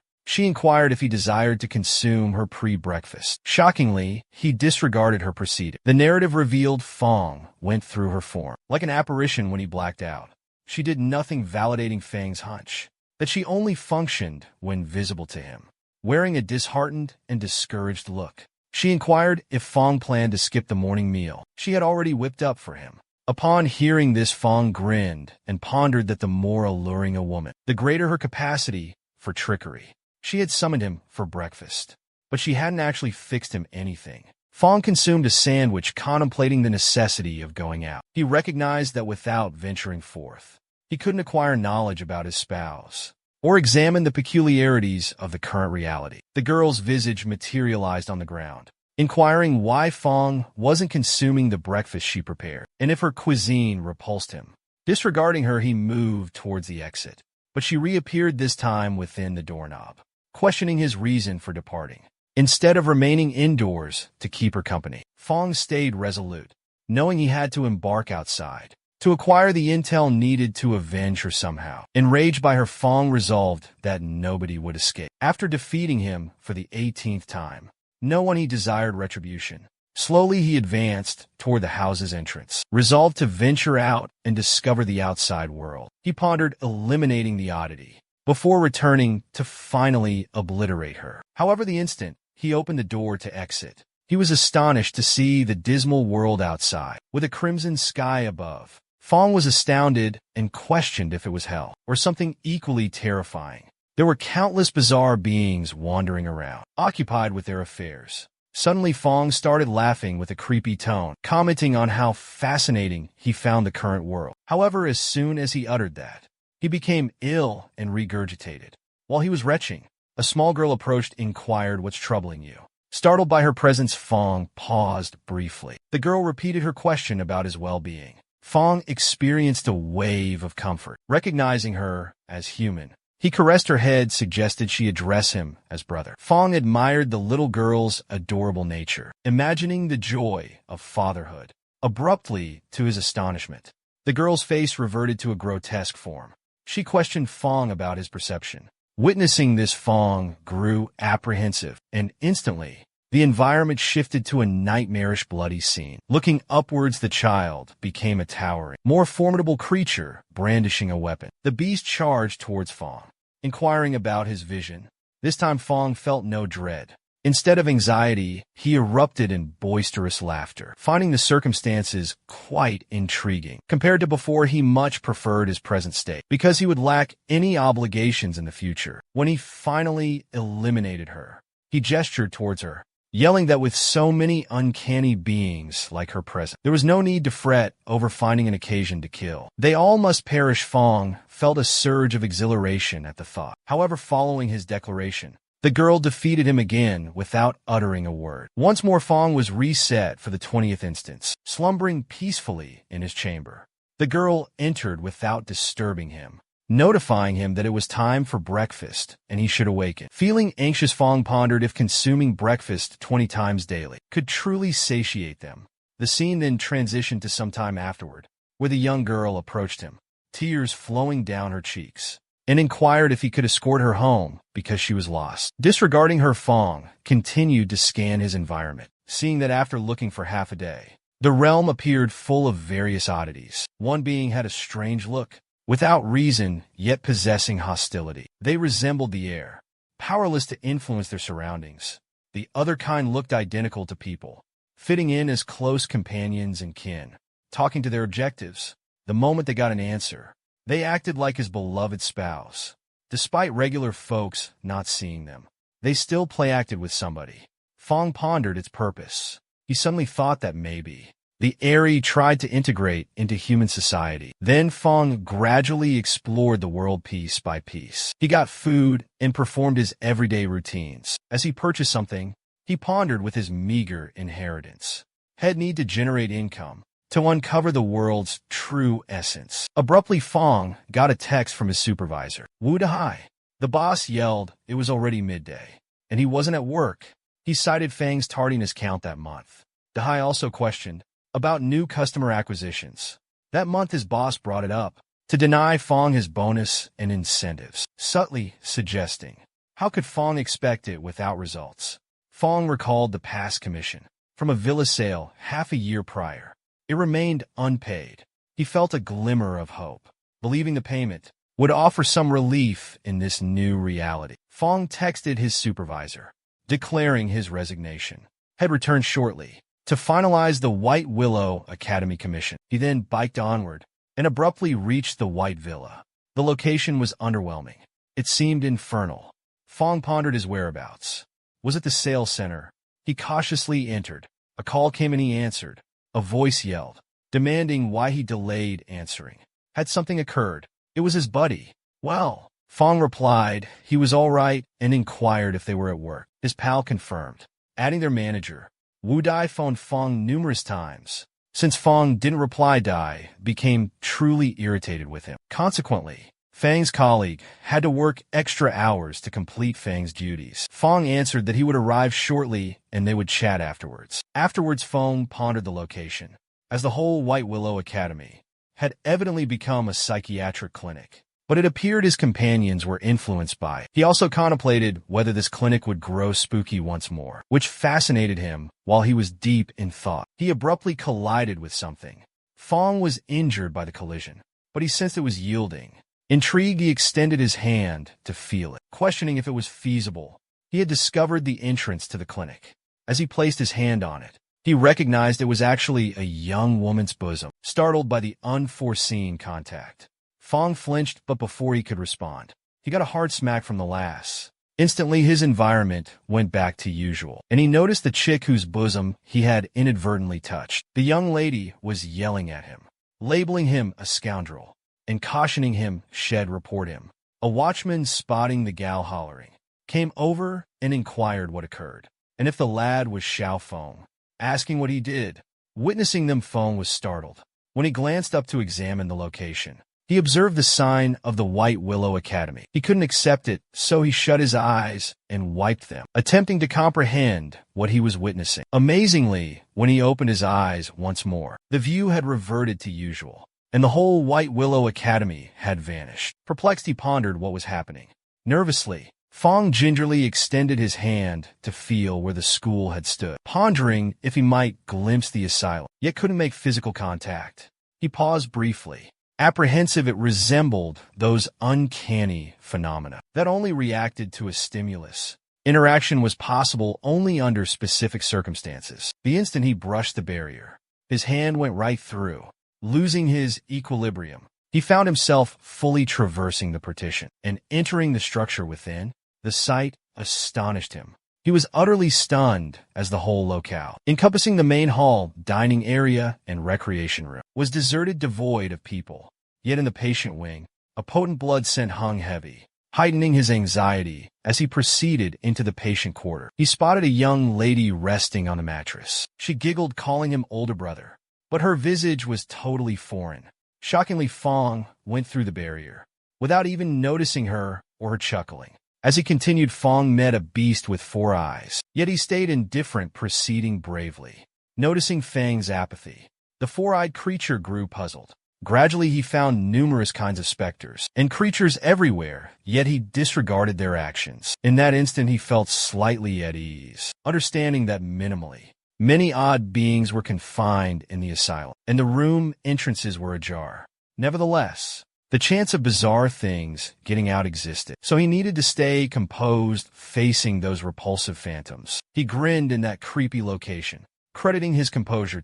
She inquired if he desired to consume her pre-breakfast. Shockingly, he disregarded her proceeding. The narrative revealed Fong went through her form, like an apparition when he blacked out. She did nothing, validating Fang's hunch that she only functioned when visible to him. Wearing a disheartened and discouraged look, she inquired if Fong planned to skip the morning meal she had already whipped up for him. Upon hearing this, Fong grinned and pondered that the more alluring a woman, the greater her capacity for trickery. She had summoned him for breakfast, but she hadn't actually fixed him anything. Fong consumed a sandwich, contemplating the necessity of going out. He recognized that without venturing forth, he couldn't acquire knowledge about his spouse or examine the peculiarities of the current reality. The girl's visage materialized on the ground, inquiring why Fong wasn't consuming the breakfast she prepared, and if her cuisine repulsed him. Disregarding her, he moved towards the exit, but she reappeared this time within the doorknob, questioning his reason for departing. Instead of remaining indoors to keep her company, Fong stayed resolute, knowing he had to embark outside to acquire the intel needed to avenge her somehow. Enraged by her, Fong resolved that nobody would escape. After defeating him for the 18th time, no one he desired retribution. Slowly he advanced toward the house's entrance, resolved to venture out and discover the outside world. He pondered eliminating the oddity before returning to finally obliterate her. However, the instant he opened the door to exit, he was astonished to see the dismal world outside, with a crimson sky above. Fong was astounded and questioned if it was hell or something equally terrifying. There were countless bizarre beings wandering around, occupied with their affairs. Suddenly, Fong started laughing with a creepy tone, commenting on how fascinating he found the current world. However, as soon as he uttered that, he became ill and regurgitated. While he was retching, a small girl approached and inquired, "What's troubling you?" Startled by her presence, Fong paused briefly. The girl repeated her question about his well-being. Fong experienced a wave of comfort. Recognizing her as human, he caressed her head, suggested she address him as brother. Fong admired the little girl's adorable nature, imagining the joy of fatherhood. Abruptly, to his astonishment, the girl's face reverted to a grotesque form. She questioned Fong about his perception. Witnessing this, Fong grew apprehensive, and instantly, the environment shifted to a nightmarish bloody scene. Looking upwards, the child became a towering, more formidable creature, brandishing a weapon. The beast charged towards Fong, inquiring about his vision. This time, Fong felt no dread. Instead of anxiety, he erupted in boisterous laughter, finding the circumstances quite intriguing. Compared to before, he much preferred his present state, because he would lack any obligations in the future. When he finally eliminated her, he gestured towards her, yelling that with so many uncanny beings like her present, there was no need to fret over finding an occasion to kill. They all must perish. Fong felt a surge of exhilaration at the thought. However, following his declaration, the girl defeated him again without uttering a word. Once more, Fong was reset for the 20th instance, slumbering peacefully in his chamber. The girl entered without disturbing him, notifying him that it was time for breakfast and he should awaken. Feeling anxious, Fong pondered if consuming breakfast 20 times daily could truly satiate them. The scene then transitioned to some time afterward, where the young girl approached him, tears flowing down her cheeks, and inquired if he could escort her home because she was lost. Disregarding her, Fong continued to scan his environment, seeing that after looking for half a day, the realm appeared full of various oddities. One being had a strange look, without reason, yet possessing hostility. They resembled the air, powerless to influence their surroundings. The other kind looked identical to people, fitting in as close companions and kin, talking to their objectives. The moment they got an answer, they acted like his beloved spouse. Despite regular folks not seeing them, they still play-acted with somebody. Fong pondered its purpose. He suddenly thought that maybe the Airy tried to integrate into human society. Then Fong gradually explored the world piece by piece. He got food and performed his everyday routines. As he purchased something, he pondered with his meager inheritance. Had need to generate income to uncover the world's true essence. Abruptly, Fong got a text from his supervisor. "Wu Dahai." The boss yelled it was already midday, and he wasn't at work. He cited Fang's tardiness count that month. Dahai also questioned about new customer acquisitions. That month, his boss brought it up to deny Fong his bonus and incentives, subtly suggesting, how could Fong expect it without results? Fong recalled the past commission from a villa sale half a year prior. It remained unpaid. He felt a glimmer of hope, believing the payment would offer some relief in this new reality. Fong texted his supervisor, declaring his resignation. Had returned shortly to finalize the White Willow Academy commission. He then biked onward and abruptly reached the White Villa. The location was underwhelming. It seemed infernal. Fong pondered his whereabouts. Was it the sales center? He cautiously entered. A call came and he answered. A voice yelled, demanding why he delayed answering. Had something occurred? It was his buddy. Well, Fong replied he was all right and inquired if they were at work. His pal confirmed, adding their manager, Wu Dai phoned Fong numerous times. Since Fong didn't reply, Dai became truly irritated with him. Consequently, Fang's colleague had to work extra hours to complete Fang's duties. Fong answered that he would arrive shortly and they would chat afterwards. Afterwards, Fong pondered the location, as the whole White Willow Academy had evidently become a psychiatric clinic. But it appeared his companions were influenced by it. He also contemplated whether this clinic would grow spooky once more, which fascinated him while he was deep in thought. He abruptly collided with something. Fong was injured by the collision, but he sensed it was yielding. Intrigued, he extended his hand to feel it, questioning if it was feasible. He had discovered the entrance to the clinic. As he placed his hand on it, he recognized it was actually a young woman's bosom. Startled by the unforeseen contact, Fong flinched, but before he could respond, he got a hard smack from the lass. Instantly, his environment went back to usual, and he noticed the chick whose bosom he had inadvertently touched. The young lady was yelling at him, labeling him a scoundrel, and cautioning him she'd report him. A watchman, spotting the gal hollering, came over and inquired what occurred, and if the lad was Xiao Feng, asking what he did. Witnessing them, Feng was startled. When he glanced up to examine the location, he observed the sign of the White Willow Academy. He couldn't accept it, so he shut his eyes and wiped them, attempting to comprehend what he was witnessing. Amazingly, when he opened his eyes once more, the view had reverted to usual, and the whole White Willow Academy had vanished. Perplexed, he pondered what was happening. Nervously, Fong gingerly extended his hand to feel where the school had stood, pondering if he might glimpse the asylum, yet couldn't make physical contact. He paused briefly, apprehensive. It resembled those uncanny phenomena that only reacted to a stimulus. Interaction was possible only under specific circumstances. The instant he brushed the barrier, his hand went right through. Losing his equilibrium, he found himself fully traversing the partition and entering the structure within. The sight astonished him. He was utterly stunned as the whole locale, encompassing the main hall, dining area, and recreation room, was deserted, devoid of people. Yet in the patient wing, a potent blood scent hung heavy, heightening his anxiety. As he proceeded into the patient quarter, he spotted a young lady resting on the mattress. She giggled, calling him older brother, but her visage was totally foreign. Shockingly, Fong went through the barrier without even noticing her or her chuckling. As he continued, Fong met a beast with 4 eyes, yet he stayed indifferent, proceeding bravely. Noticing Fang's apathy, the 4-eyed creature grew puzzled. Gradually, he found numerous kinds of specters and creatures everywhere, yet he disregarded their actions. In that instant, he felt slightly at ease, understanding that minimally, many odd beings were confined in the asylum, and the room entrances were ajar. Nevertheless, the chance of bizarre things getting out existed, so he needed to stay composed, facing those repulsive phantoms. He grinned in that creepy location, crediting his composure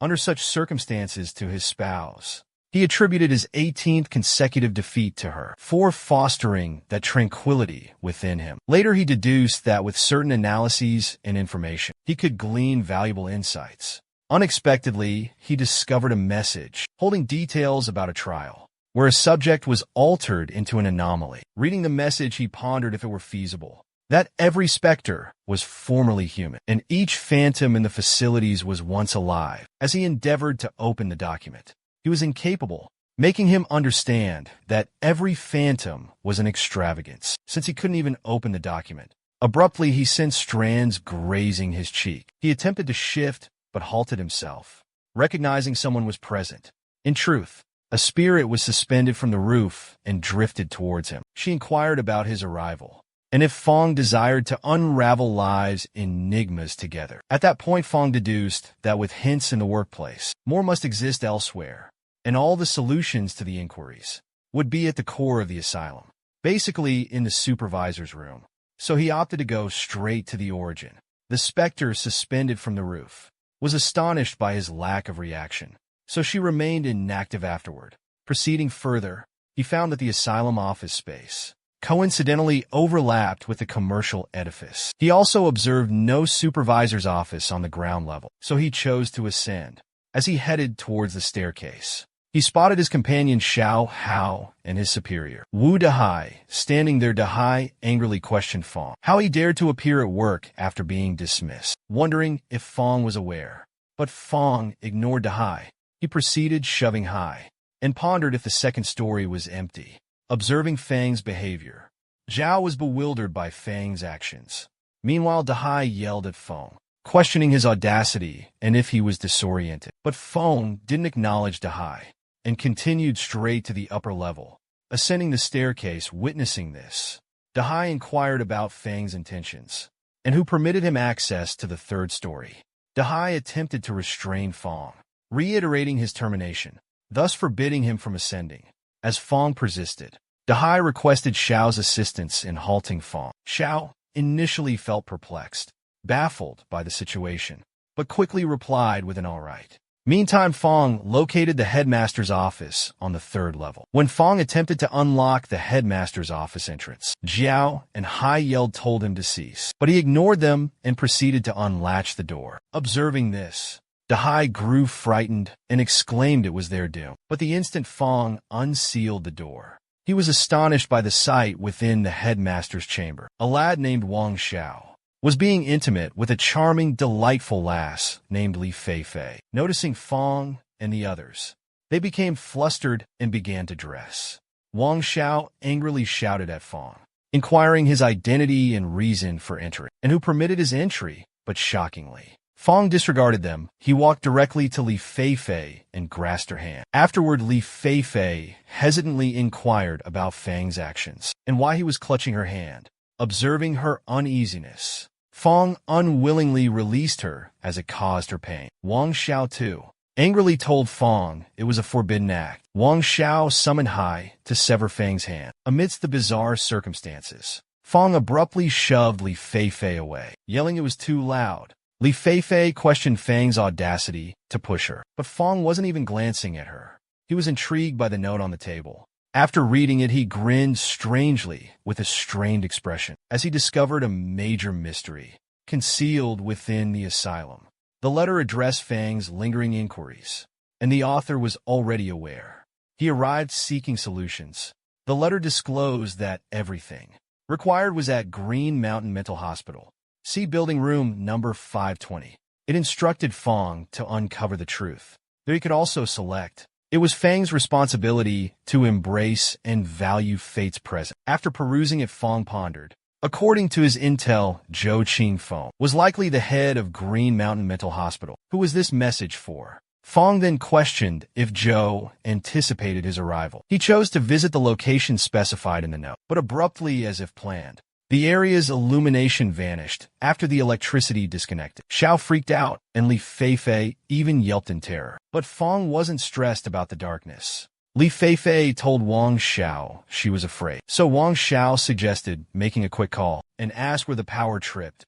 under such circumstances, to his spouse. He attributed his 18th consecutive defeat to her for fostering that tranquility within him. Later, he deduced that with certain analyses and information, he could glean valuable insights. Unexpectedly, he discovered a message holding details about a trial where a subject was altered into an anomaly. Reading the message, he pondered if it were feasible that every specter was formerly human, and each phantom in the facilities was once alive. As he endeavored to open the document, he was incapable, making him understand that every phantom was an extravagance, since he couldn't even open the document. Abruptly, he sensed strands grazing his cheek. He attempted to shift, but halted himself, recognizing someone was present. In truth, a spirit was suspended from the roof and drifted towards him. She inquired about his arrival, and if Fong desired to unravel lives' enigmas together. At that point, Fong deduced that with hints in the workplace, more must exist elsewhere, and all the solutions to the inquiries would be at the core of the asylum, basically in the supervisor's room. So he opted to go straight to the origin. The specter suspended from the roof was astonished by his lack of reaction, so she remained inactive afterward. Proceeding further, he found that the asylum office space coincidentally overlapped with the commercial edifice. He also observed no supervisor's office on the ground level, so he chose to ascend. As he headed towards the staircase, He spotted his companion Xiao Hao and his superior, Wu Dahai, standing there. Dahai angrily questioned Fong how he dared to appear at work after being dismissed, wondering if Fong was aware. But Fong ignored Dahai. He proceeded, shoving Hai, and pondered if the second story was empty. Observing Fang's behavior, Zhao was bewildered by Fang's actions. Meanwhile, Dahai yelled at Fong, questioning his audacity and if he was disoriented. But Fong didn't acknowledge Dahai and continued straight to the upper level, ascending the staircase. Witnessing this, Dahai inquired about Fang's intentions and who permitted him access to the third story. Dahai attempted to restrain Fong, reiterating his termination, thus forbidding him from ascending. As Fong persisted, Dahai requested Xiao's assistance in halting Fong. Xiao initially felt perplexed, baffled by the situation, but quickly replied with an all right. Meantime, Fong located the headmaster's office on the third level. When Fong attempted to unlock the headmaster's office entrance, Jiao and Hai yelled told him to cease, but he ignored them and proceeded to unlatch the door. Observing this, Dahai grew frightened and exclaimed it was their doom. But the instant Fong unsealed the door, he was astonished by the sight within the headmaster's chamber. A lad named Wang Xiao was being intimate with a charming, delightful lass named Li Feifei. Noticing Fong and the others, they became flustered and began to dress. Wang Xiao angrily shouted at Fong, inquiring his identity and reason for entering, and who permitted his entry. But shockingly, Fong disregarded them. He walked directly to Li Feifei and grasped her hand. Afterward, Li Feifei hesitantly inquired about Fang's actions and why he was clutching her hand. Observing her uneasiness, Fong unwillingly released her as it caused her pain. Wang Xiao, too, angrily told Fong it was a forbidden act. Wang Xiao summoned Hai to sever Fang's hand. Amidst the bizarre circumstances, Fong abruptly shoved Li Feifei away, yelling it was too loud. Li Feifei questioned Fang's audacity to push her, but Fong wasn't even glancing at her. He was intrigued by the note on the table. After reading it, he grinned strangely with a strained expression as he discovered a major mystery concealed within the asylum. The letter addressed Fang's lingering inquiries, and the author was already aware. He arrived seeking solutions. The letter disclosed that everything required was at Green Mountain Mental Hospital. See building room number 520. It instructed Fong to uncover the truth. There he could also select. It was Fang's responsibility to embrace and value fate's present. After perusing it, Fong pondered. According to his intel, Zhou Qingfeng was likely the head of Green Mountain Mental Hospital. Who was this message for? Fong then questioned if Zhou anticipated his arrival. He chose to visit the location specified in the note, but abruptly, as if planned, the area's illumination vanished after the electricity disconnected. Xiao freaked out, and Li Feifei even yelped in terror. But Fong wasn't stressed about the darkness. Li Feifei told Wang Xiao she was afraid. So Wang Xiao suggested making a quick call and asked where the power tripped.